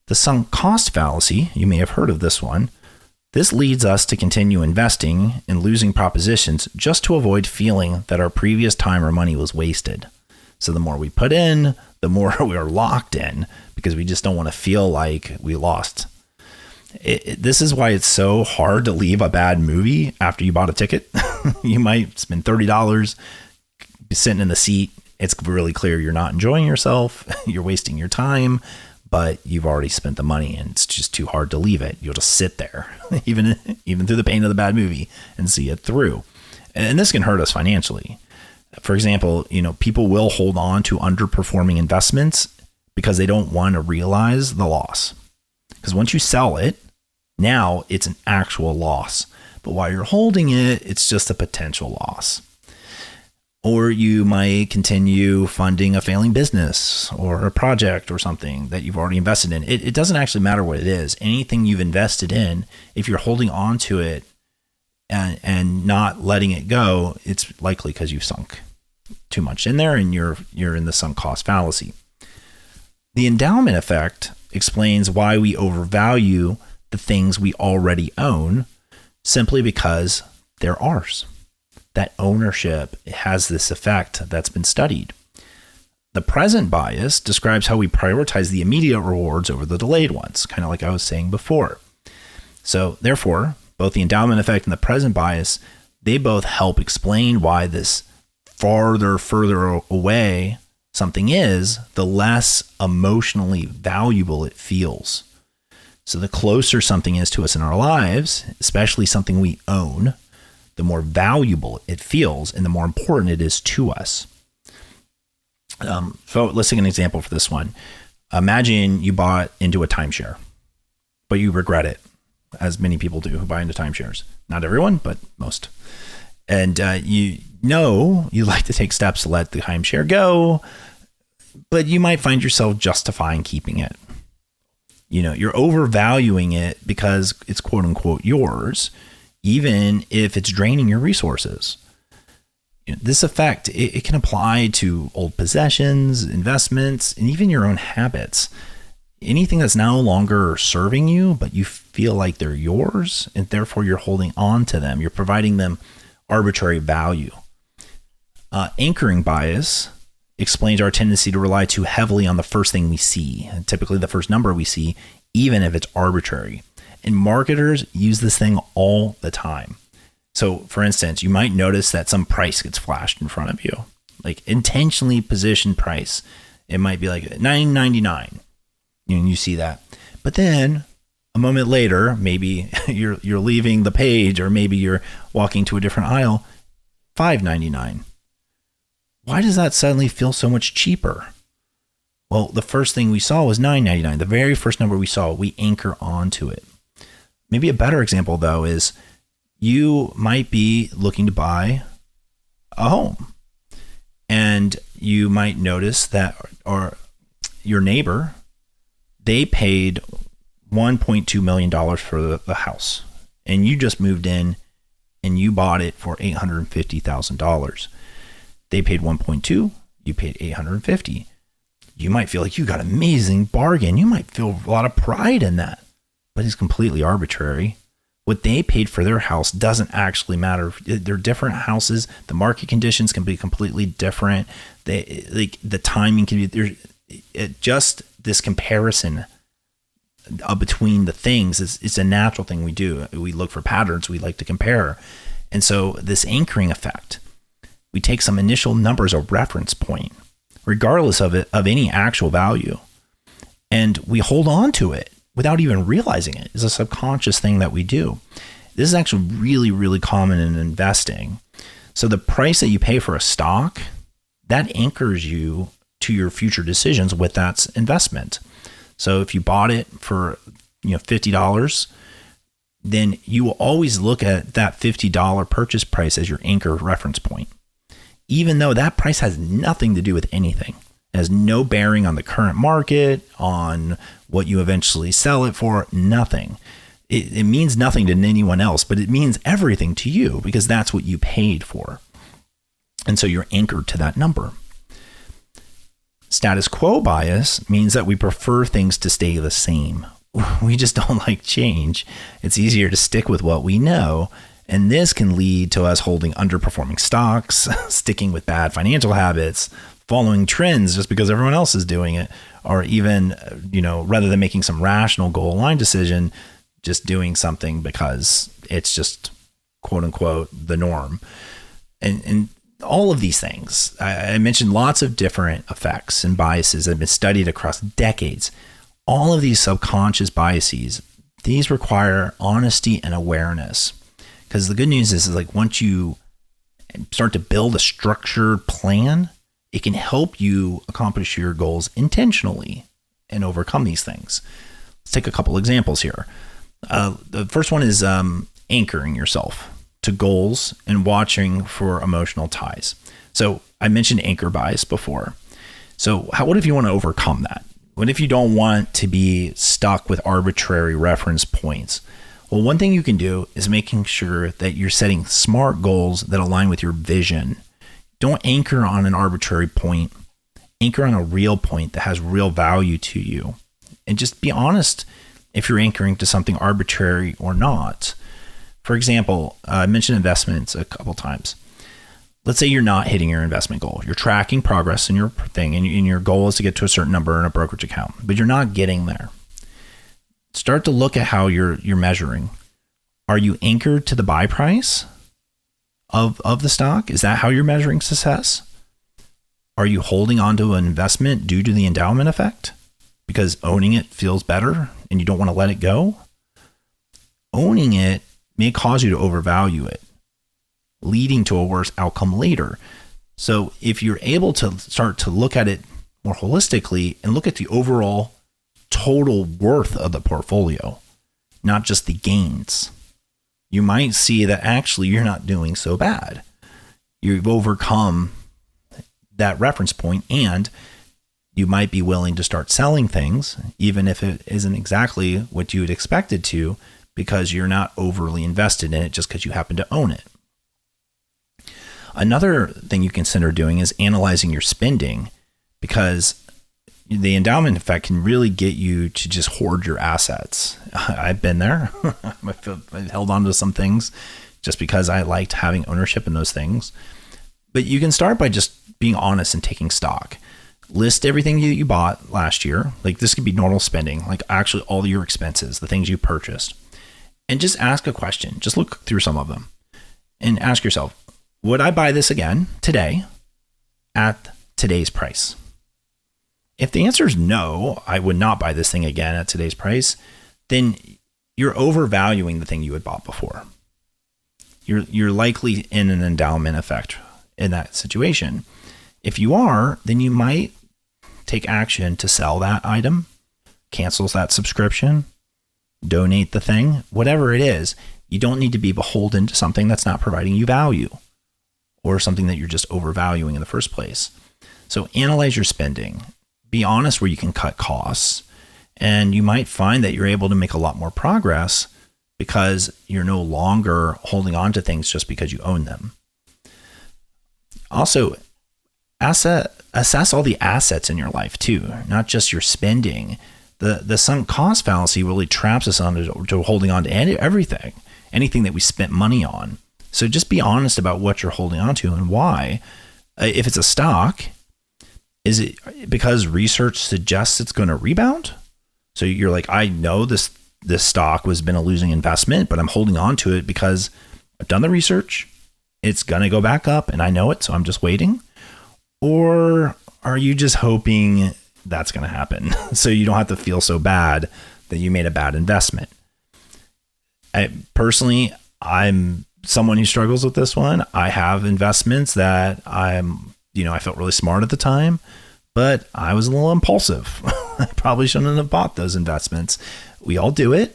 The sunk cost fallacy, you may have heard of this one. This leads us to continue investing in losing propositions just to avoid feeling that our previous time or money was wasted. So the more we put in, the more we are locked in because we just don't want to feel like we lost. This is why it's so hard to leave a bad movie after you bought a ticket. You might spend $30, be sitting in the seat. It's really clear you're not enjoying yourself. You're wasting your time, but you've already spent the money and it's just too hard to leave it. You'll just sit there, even through the pain of the bad movie, and see it through. And this can hurt us financially. For example, people will hold on to underperforming investments because they don't want to realize the loss. Because once you sell it, now it's an actual loss. But while you're holding it, it's just a potential loss. Or you might continue funding a failing business or a project or something that you've already invested in. It doesn't actually matter what it is. Anything you've invested in, if you're holding on to it and not letting it go, it's likely because you've sunk too much in there and you're in the sunk cost fallacy. The endowment effect explains why we overvalue the things we already own simply because they're ours. That ownership has this effect that's been studied. The present bias describes how we prioritize the immediate rewards over the delayed ones, kind of like I was saying before. So therefore, both the endowment effect and the present bias, they both help explain why this further away something is, the less emotionally valuable it feels. So the closer something is to us in our lives, especially something we own, the more valuable it feels and the more important it is to us. So let's take an example for this one. Imagine you bought into a timeshare, but you regret it, as many people do who buy into timeshares. Not everyone, but most. And you like to take steps to let the timeshare go, but you might find yourself justifying keeping it. You're overvaluing it because it's quote unquote yours, even if it's draining your resources. This effect, it can apply to old possessions, investments, and even your own habits. Anything that's no longer serving you, but you feel like they're yours, and therefore you're holding on to them. You're providing them arbitrary value. Anchoring bias explains our tendency to rely too heavily on the first thing we see, and typically the first number we see, even if it's arbitrary. And marketers use this thing all the time. So, for instance, you might notice that some price gets flashed in front of you, like intentionally positioned price. It might be like $9.99. And you see that. But then a moment later, maybe you're leaving the page, or maybe you're walking to a different aisle, $5.99. Why does that suddenly feel so much cheaper? Well, the first thing we saw was $9.99. The very first number we saw, we anchor onto it. Maybe a better example, though, is you might be looking to buy a home, and you might notice that your neighbor, they paid $1.2 million for the house, and you just moved in and you bought it for $850,000. They paid 1.2, you paid $850. You might feel like you got an amazing bargain. You might feel a lot of pride in that, but it's completely arbitrary. What they paid for their house doesn't actually matter. They're different houses. The market conditions can be completely different. The timing can be just this comparison between the things. It's a natural thing we do. We look for patterns. We like to compare. And so this anchoring effect, we take some initial number as a reference point, regardless of any actual value, and we hold on to it without even realizing it. It's a subconscious thing that we do. This is actually really, really common in investing. So the price that you pay for a stock, that anchors you to your future decisions with that investment. So if you bought it for $50, then you will always look at that $50 purchase price as your anchor reference point, even though that price has nothing to do with anything. It has no bearing on the current market, on what you eventually sell it for, nothing. It means nothing to anyone else, but it means everything to you because that's what you paid for. And so you're anchored to that number. Status quo bias means that we prefer things to stay the same. We just don't like change. It's easier to stick with what we know. And this can lead to us holding underperforming stocks, sticking with bad financial habits, following trends just because everyone else is doing it, or even, rather than making some rational goal line decision, just doing something because it's just quote unquote the norm. And all of these things, I mentioned lots of different effects and biases that have been studied across decades. All of these subconscious biases, these require honesty and awareness. Because the good news is like once you start to build a structured plan, it can help you accomplish your goals intentionally and overcome these things. Let's take a couple examples here. The first one is anchoring yourself to goals and watching for emotional ties. So I mentioned anchor bias before. So what if you want to overcome that? What if you don't want to be stuck with arbitrary reference points? Well, one thing you can do is making sure that you're setting smart goals that align with your vision. Don't anchor on an arbitrary point. Anchor on a real point that has real value to you. And just be honest if you're anchoring to something arbitrary or not. For example, I mentioned investments a couple times. Let's say you're not hitting your investment goal. You're tracking progress in your thing, and your goal is to get to a certain number in a brokerage account, but you're not getting there. Start to look at how you're measuring. Are you anchored to the buy price of the stock? Is that how you're measuring success? Are you holding onto an investment due to the endowment effect because owning it feels better and you don't want to let it go? Owning it may cause you to overvalue it. leading to a worse outcome later. So if you're able to start to look at it more holistically and look at the overall total worth of the portfolio, not just the gains, you might see that actually you're not doing so bad. You've overcome that reference point, and you might be willing to start selling things, even if it isn't exactly what you had expected to, because you're not overly invested in it just because you happen to own it. Another thing you consider doing is analyzing your spending, because the endowment effect can really get you to just hoard your assets. I've been there. I've held on to some things just because I liked having ownership in those things. But you can start by just being honest and taking stock. List everything you bought last year. Like, this could be normal spending, like actually all your expenses, the things you purchased. And just ask a question. Just look through some of them and ask yourself, would I buy this again today at today's price? If the answer is no, I would not buy this thing again at today's price, then you're overvaluing the thing you had bought before. You're likely in an endowment effect in that situation. If you are, then you might take action to sell that item, cancel that subscription, donate the thing, whatever it is. You don't need to be beholden to something that's not providing you value or something that you're just overvaluing in the first place. So analyze your spending. Be honest where you can cut costs, and you might find that you're able to make a lot more progress because you're no longer holding on to things just because you own them. Also, assess all the assets in your life too, not just your spending. The sunk cost fallacy really traps us to holding on to everything, anything that we spent money on. So just be honest about what you're holding on to and why. If it's a stock, is it because research suggests it's going to rebound? So you're like, I know this stock has been a losing investment, but I'm holding on to it because I've done the research. It's going to go back up and I know it, so I'm just waiting. Or are you just hoping that's going to happen so you don't have to feel so bad that you made a bad investment? I'm someone who struggles with this one. I have investments that I felt really smart at the time, but I was a little impulsive. I probably shouldn't have bought those investments. We all do it.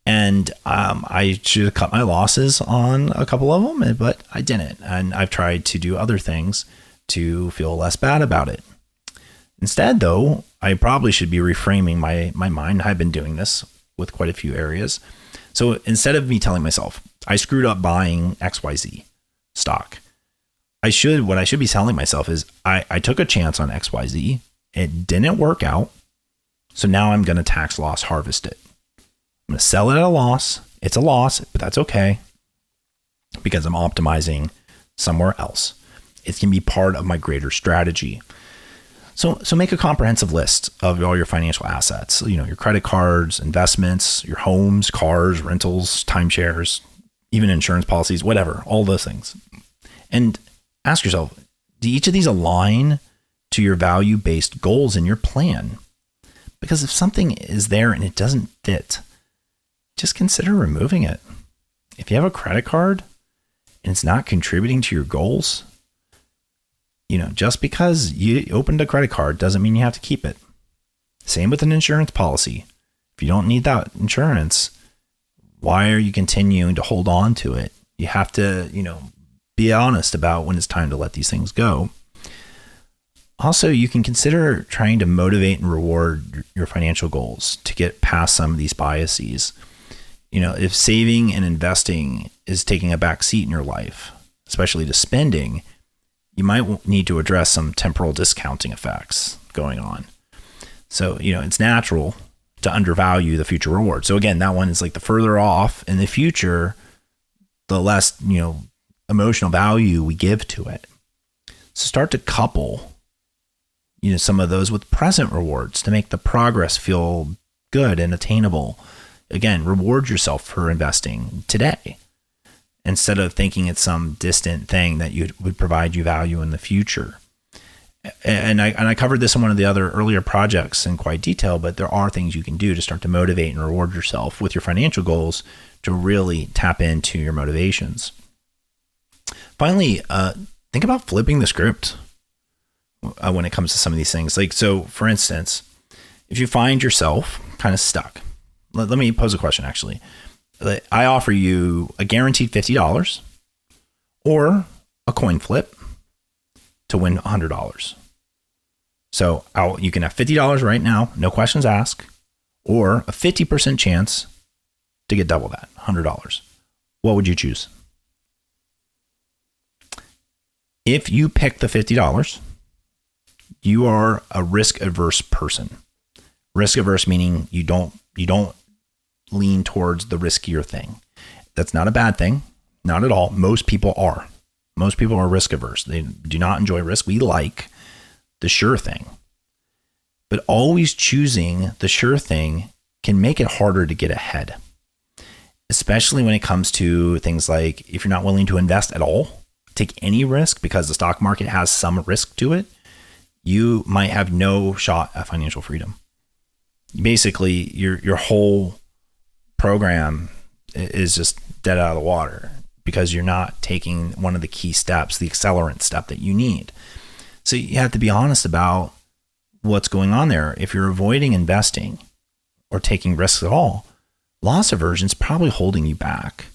And I should have cut my losses on a couple of them, but I didn't. And I've tried to do other things to feel less bad about it. Instead, though, I probably should be reframing my mind. I've been doing this with quite a few areas. So instead of me telling myself, I screwed up buying XYZ stock, what I should be telling myself is I took a chance on XYZ. It didn't work out. So now I'm going to tax loss harvest it. I'm going to sell it at a loss. It's a loss, but that's okay because I'm optimizing somewhere else. It can be part of my greater strategy. So make a comprehensive list of all your financial assets, your credit cards, investments, your homes, cars, rentals, timeshares, even insurance policies, whatever, all those things. And ask yourself, do each of these align to your value-based goals in your plan? Because if something is there and it doesn't fit, just consider removing it. If you have a credit card and it's not contributing to your goals, just because you opened a credit card doesn't mean you have to keep it. Same with an insurance policy. If you don't need that insurance, why are you continuing to hold on to it? You have to, be honest about when it's time to let these things go. Also, you can consider trying to motivate and reward your financial goals to get past some of these biases. If saving and investing is taking a back seat in your life, especially to spending, you might need to address some temporal discounting effects going on. So, it's natural to undervalue the future reward. So again, that one is like the further off in the future, the less, emotional value we give to it. So start to couple, some of those with present rewards to make the progress feel good and attainable. Again, reward yourself for investing today instead of thinking it's some distant thing that would provide you value in the future. And I covered this in one of the other earlier projects in quite detail, but there are things you can do to start to motivate and reward yourself with your financial goals to really tap into your motivations. Finally, think about flipping the script when it comes to some of these things. Like, so for instance, if you find yourself kind of stuck, let me pose a question actually. I offer you a guaranteed $50 or a coin flip to win $100. So you can have $50 right now, no questions asked, or a 50% chance to get double that, $100. What would you choose? If you pick the $50, you are a risk averse person. Risk averse meaning you don't lean towards the riskier thing. That's not a bad thing, not at all. Most people are. Most people are risk averse. They do not enjoy risk. We like the sure thing. But always choosing the sure thing can make it harder to get ahead, especially when it comes to things like if you're not willing to invest at all, take any risk because the stock market has some risk to it, you might have no shot at financial freedom. Basically, your whole program is just dead out of the water because you're not taking one of the key steps, the accelerant step that you need. So you have to be honest about what's going on there. If you're avoiding investing or taking risks at all, loss aversion is probably holding you back.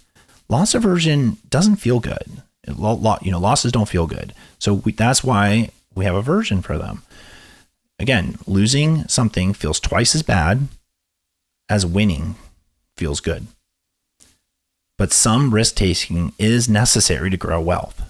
Loss aversion doesn't feel good. Losses don't feel good. So that's why we have aversion for them. Again, losing something feels twice as bad as winning feels good. But some risk taking is necessary to grow wealth.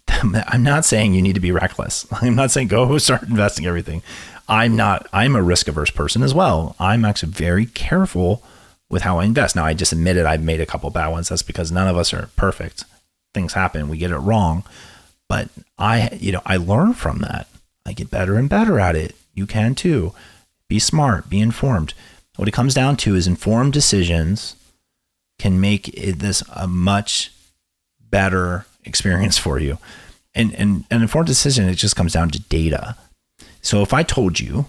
I'm not saying you need to be reckless. I'm not saying go start investing everything. I'm a risk averse person as well. I'm actually very careful with how I invest. Now, I just admitted I've made a couple bad ones. That's because none of us are perfect. Things happen. We get it wrong. But I learn from that. I get better and better at it. You can too. Be smart, be informed. What it comes down to is informed decisions can make this a much better experience for you. And an informed decision, it just comes down to data. So if I told you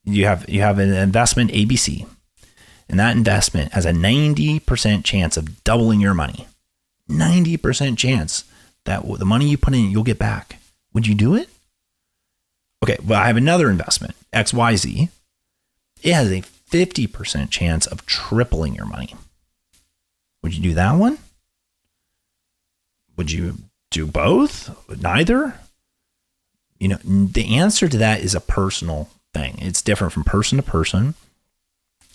have an investment ABC, and that investment has a 90% chance of doubling your money, 90% chance that the money you put in, you'll get back. Would you do it? Okay, well, I have another investment, XYZ. It has a 50% chance of tripling your money. Would you do that one? Would you do both? Neither? The answer to that is a personal thing. It's different from person to person.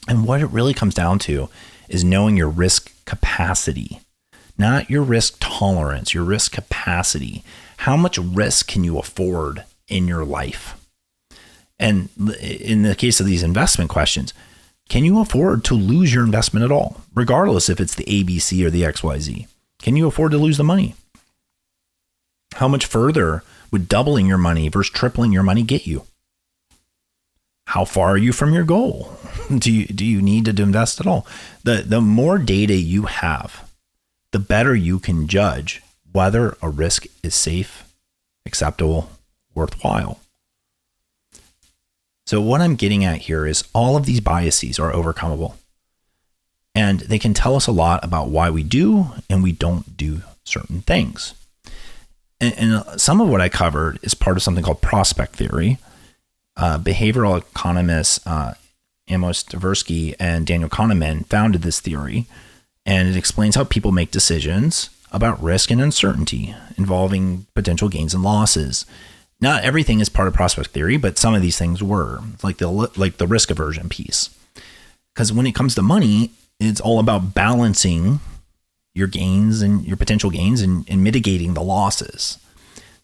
And what it really comes down to is knowing your risk capacity, not your risk tolerance, your risk capacity. How much risk can you afford in your life? And in the case of these investment questions, can you afford to lose your investment at all, regardless if it's the ABC or the XYZ? Can you afford to lose the money? How much further would doubling your money versus tripling your money get you? How far are you from your goal? Do you need to invest at all? The more data you have, the better you can judge whether a risk is safe, acceptable, worthwhile. So what I'm getting at here is all of these biases are overcomable. And they can tell us a lot about why we do and we don't do certain things. And some of what I covered is part of something called prospect theory. Behavioral economists Amos Tversky and Daniel Kahneman founded this theory, and it explains how people make decisions about risk and uncertainty involving potential gains and losses. Not everything is part of prospect theory, but some of these things were, like the risk aversion piece. Because when it comes to money, it's all about balancing your gains and your potential gains and mitigating the losses.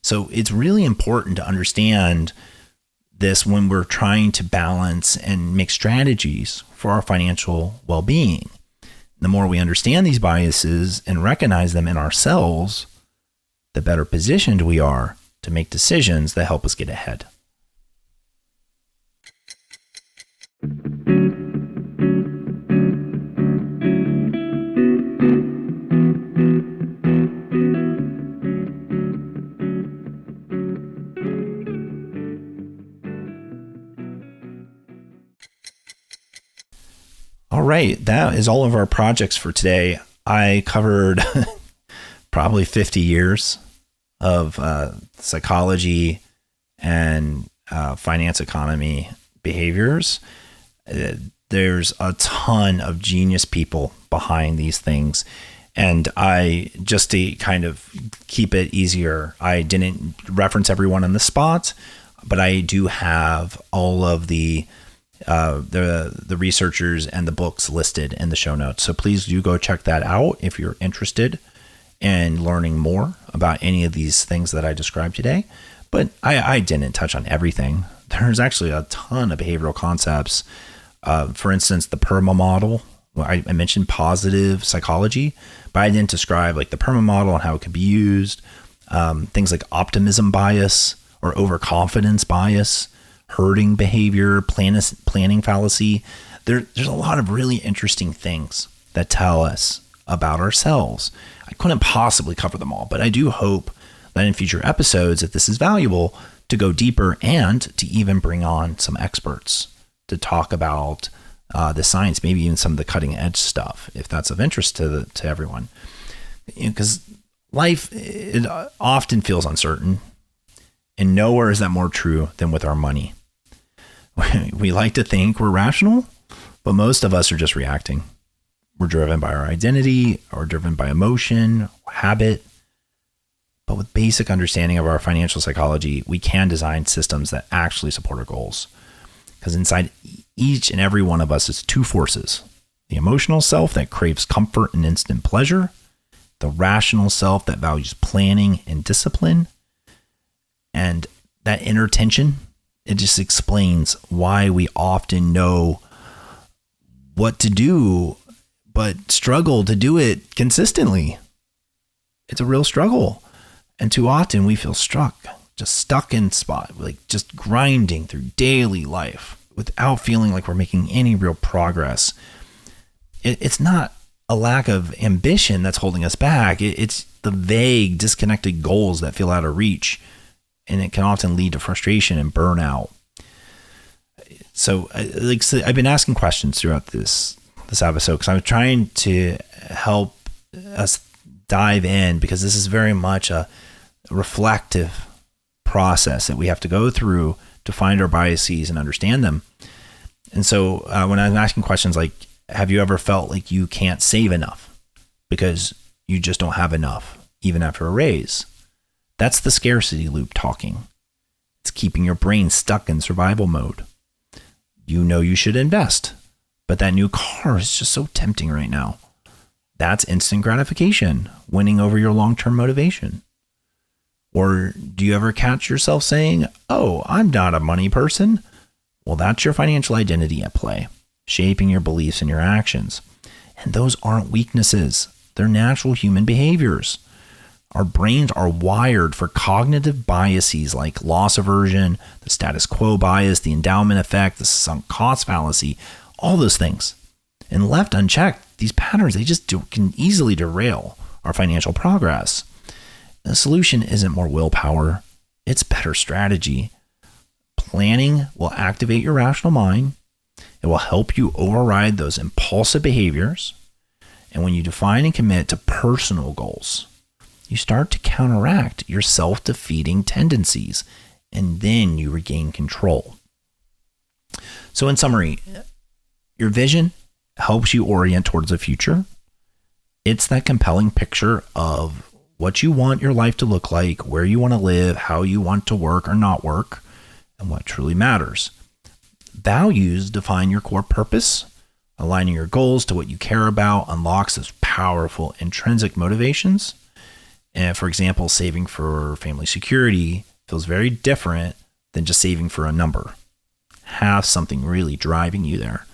So it's really important to understand this when we're trying to balance and make strategies for our financial well-being. The more we understand these biases and recognize them in ourselves, the better positioned we are to make decisions that help us get ahead. All right, that is all of our projects for today. I covered probably 50 years of psychology and finance economy behaviors. There's a ton of genius people behind these things. And I, just to kind of keep it easier, I didn't reference everyone on the spot, but I do have all of the researchers and the books listed in the show notes. So please do go check that out if you're interested in learning more about any of these things that I described today. But I didn't touch on everything. There's actually a ton of behavioral concepts. For instance, the PERMA model. I mentioned positive psychology, but I didn't describe like the PERMA model and how it could be used. Things like optimism bias or overconfidence bias, herding behavior, planning fallacy. There's a lot of really interesting things that tell us about ourselves. I couldn't possibly cover them all, but I do hope that in future episodes, if this is valuable, to go deeper and to even bring on some experts to talk about the science, maybe even some of the cutting edge stuff, if that's of interest to everyone. Because life, it often feels uncertain, and nowhere is that more true than with our money. We like to think we're rational, but most of us are just reacting. We're driven by our identity or driven by emotion, habit. But with basic understanding of our financial psychology, we can design systems that actually support our goals. Because inside each and every one of us is two forces: the emotional self that craves comfort and instant pleasure, the rational self that values planning and discipline. And that inner tension, it just explains why we often know what to do, but struggle to do it consistently. It's a real struggle. And too often we feel just stuck in spot, like just grinding through daily life without feeling like we're making any real progress. It's not a lack of ambition that's holding us back. It's the vague, disconnected goals that feel out of reach, and it can often lead to frustration and burnout. So I've been asking questions throughout this episode because I'm trying to help us dive in, because this is very much a reflective process that we have to go through to find our biases and understand them. And so when I'm asking questions like, have you ever felt like you can't save enough because you just don't have enough, even after a raise? That's the scarcity loop talking. It's keeping your brain stuck in survival mode. You know you should invest, but that new car is just so tempting right now. That's instant gratification, winning over your long-term motivation. Or do you ever catch yourself saying, oh, I'm not a money person? Well, that's your financial identity at play, shaping your beliefs and your actions. And those aren't weaknesses. They're natural human behaviors. Our brains are wired for cognitive biases like loss aversion, the status quo bias, the endowment effect, the sunk cost fallacy, all those things. And left unchecked, these patterns, they just can easily derail our financial progress. The solution isn't more willpower, it's better strategy. Planning will activate your rational mind. It will help you override those impulsive behaviors. And when you define and commit to personal goals, you start to counteract your self-defeating tendencies, and then you regain control. So in summary, your vision helps you orient towards the future. It's that compelling picture of what you want your life to look like, where you want to live, how you want to work or not work, and what truly matters. Values define your core purpose. Aligning your goals to what you care about unlocks those powerful intrinsic motivations. And for example, saving for family security feels very different than just saving for a number. Have something really driving you there.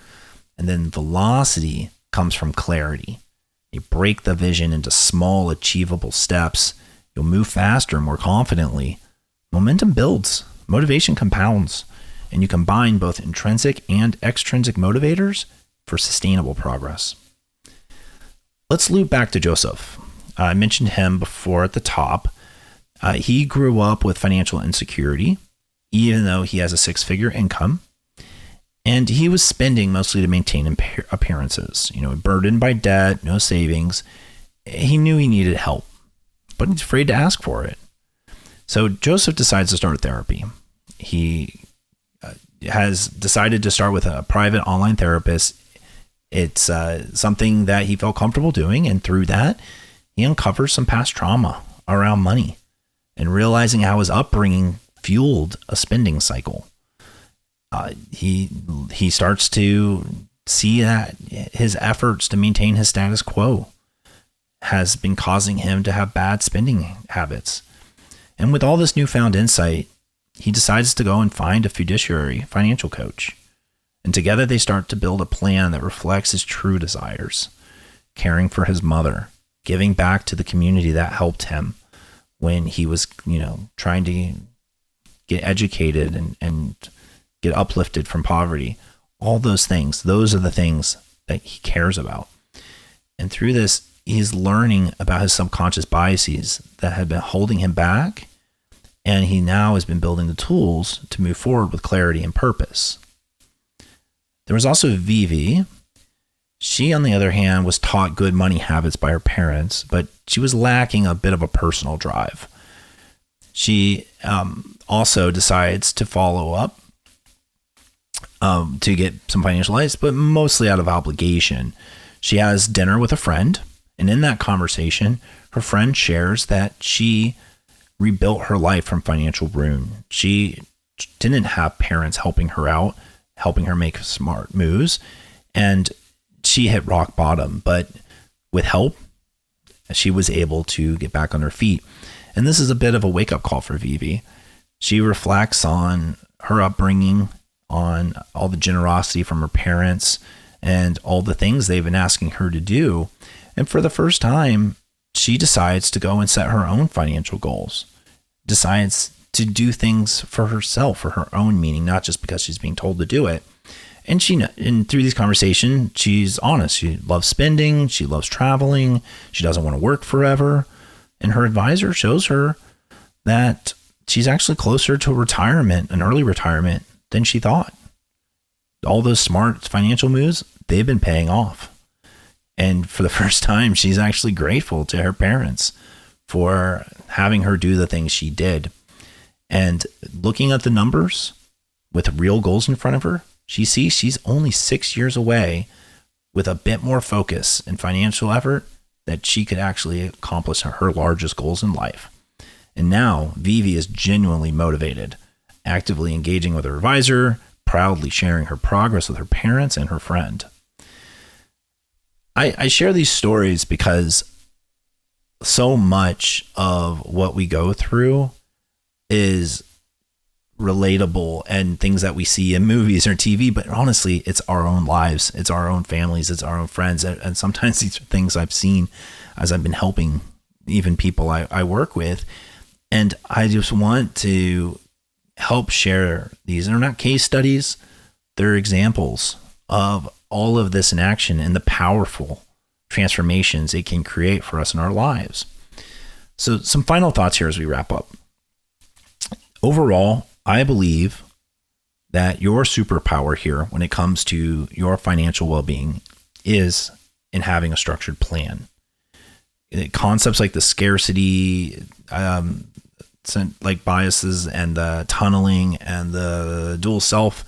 And then velocity comes from clarity. You break the vision into small, achievable steps. You'll move faster, more confidently. Momentum builds, motivation compounds, and you combine both intrinsic and extrinsic motivators for sustainable progress. Let's loop back to Joseph. I mentioned him before at the top. He grew up with financial insecurity, even though he has a six-figure income. And he was spending mostly to maintain appearances, burdened by debt, no savings. He knew he needed help. but he's afraid to ask for it. So Joseph decides to start therapy. He has decided to start with a private online therapist. It's something that he felt comfortable doing. And through that, he uncovers some past trauma around money and realizing how his upbringing fueled a spending cycle. He starts to see that his efforts to maintain his status quo has been causing him to have bad spending habits. And with all this newfound insight, he decides to go and find a fiduciary financial coach. And together they start to build a plan that reflects his true desires, caring for his mother, giving back to the community that helped him when he was, trying to get educated and get uplifted from poverty. All those things, those are the things that he cares about. And through this, he's learning about his subconscious biases that had been holding him back. And he now has been building the tools to move forward with clarity and purpose. There was also Vivi. She, on the other hand, was taught good money habits by her parents, but she was lacking a bit of a personal drive. She also decides to follow up to get some financial advice, but mostly out of obligation. She has dinner with a friend, and in that conversation, her friend shares that she rebuilt her life from financial ruin. She didn't have parents helping her out, helping her make smart moves, and she hit rock bottom. But with help, she was able to get back on her feet. And this is a bit of a wake-up call for Vivi. She reflects on her upbringing, on all the generosity from her parents, and all the things they've been asking her to do. And for the first time, she decides to go and set her own financial goals, decides to do things for herself, for her own meaning, not just because she's being told to do it. And through these conversations, she's honest. She loves spending. She loves traveling. She doesn't want to work forever. And her advisor shows her that she's actually closer to retirement, an early retirement, than she thought. All those smart financial moves, they've been paying off. And for the first time, she's actually grateful to her parents for having her do the things she did. And looking at the numbers with real goals in front of her, she sees she's only 6 years away with a bit more focus and financial effort that she could actually accomplish her largest goals in life. And now Vivi is genuinely motivated, actively engaging with her advisor, proudly sharing her progress with her parents and her friend. I share these stories because so much of what we go through is relatable and things that we see in movies or TV, but honestly, it's our own lives, it's our own families, it's our own friends. And sometimes these are things I've seen as I've been helping even people I work with. And I just want to help share these. They're not case studies, they're examples of all of this in action and the powerful transformations it can create for us in our lives. So some final thoughts here as we wrap up. Overall, I believe that your superpower here when it comes to your financial well-being is in having a structured plan. Concepts like the scarcity, like biases and the tunneling and the dual self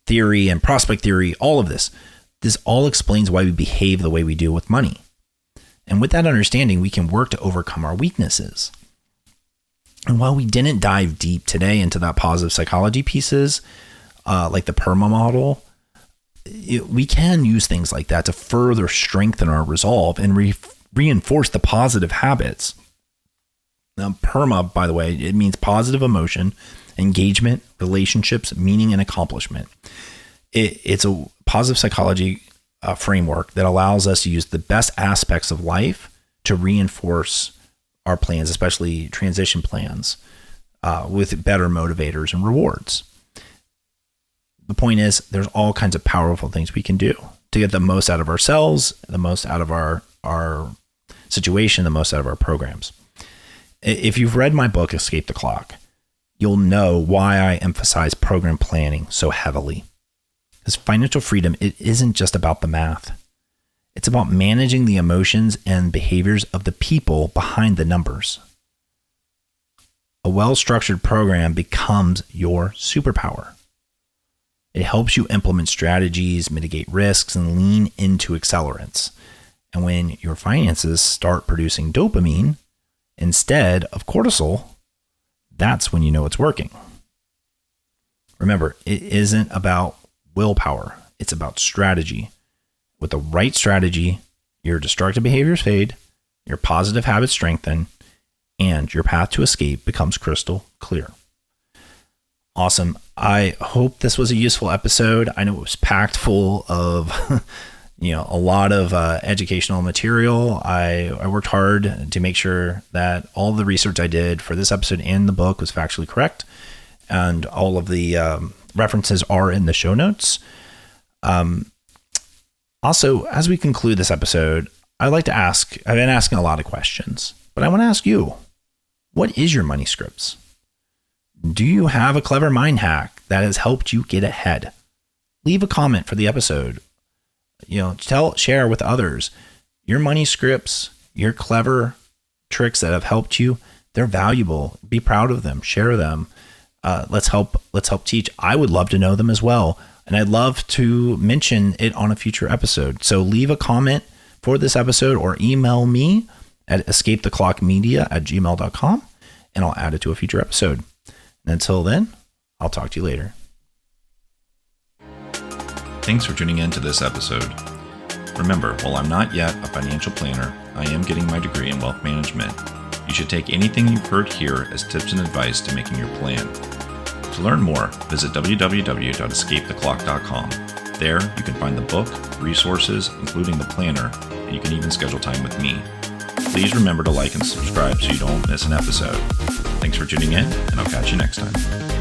theory and prospect theory, all of this all explains why we behave the way we do with money. And with that understanding, we can work to overcome our weaknesses. And while we didn't dive deep today into that positive psychology pieces, like the PERMA model, we can use things like that to further strengthen our resolve and reinforce the positive habits. Now, PERMA, by the way, it means positive emotion, engagement, relationships, meaning, and accomplishment. It's a positive psychology framework that allows us to use the best aspects of life to reinforce our plans, especially transition plans, with better motivators and rewards. The point is, there's all kinds of powerful things we can do to get the most out of ourselves, the most out of our situation, the most out of our programs. If you've read my book, Escape the Clock, you'll know why I emphasize program planning so heavily. Because financial freedom, it isn't just about the math. It's about managing the emotions and behaviors of the people behind the numbers. well-structured program becomes your superpower. It helps you implement strategies, mitigate risks, and lean into accelerants. And when your finances start producing dopamine instead of cortisol, that's when you know it's working. Remember, it isn't about willpower. It's about strategy. With the right strategy, your destructive behaviors fade, your positive habits strengthen, and your path to escape becomes crystal clear. Awesome. I hope this was a useful episode. I know it was packed full of a lot of educational material. I worked hard to make sure that all the research I did for this episode and the book was factually correct. And all of the references are in the show notes. Also, as we conclude this episode, I'd like to ask, I've been asking a lot of questions, but I want to ask you, what is your money scripts? Do you have a clever mind hack that has helped you get ahead? Leave a comment for the episode. Share with others your money scripts, your clever tricks that have helped you. They're valuable. Be proud of them. Share them. Let's help teach. I would love to know them as well. And I'd love to mention it on a future episode. So leave a comment for this episode or email me at escapetheclockmedia@gmail.com and I'll add it to a future episode. And until then, I'll talk to you later. Thanks for tuning in to this episode. Remember, while I'm not yet a financial planner, I am getting my degree in wealth management. You should take anything you've heard here as tips and advice to making your plan. To learn more, visit www.escapetheclock.com. There, you can find the book, resources, including the planner, and you can even schedule time with me. Please remember to like and subscribe so you don't miss an episode. Thanks for tuning in, and I'll catch you next time.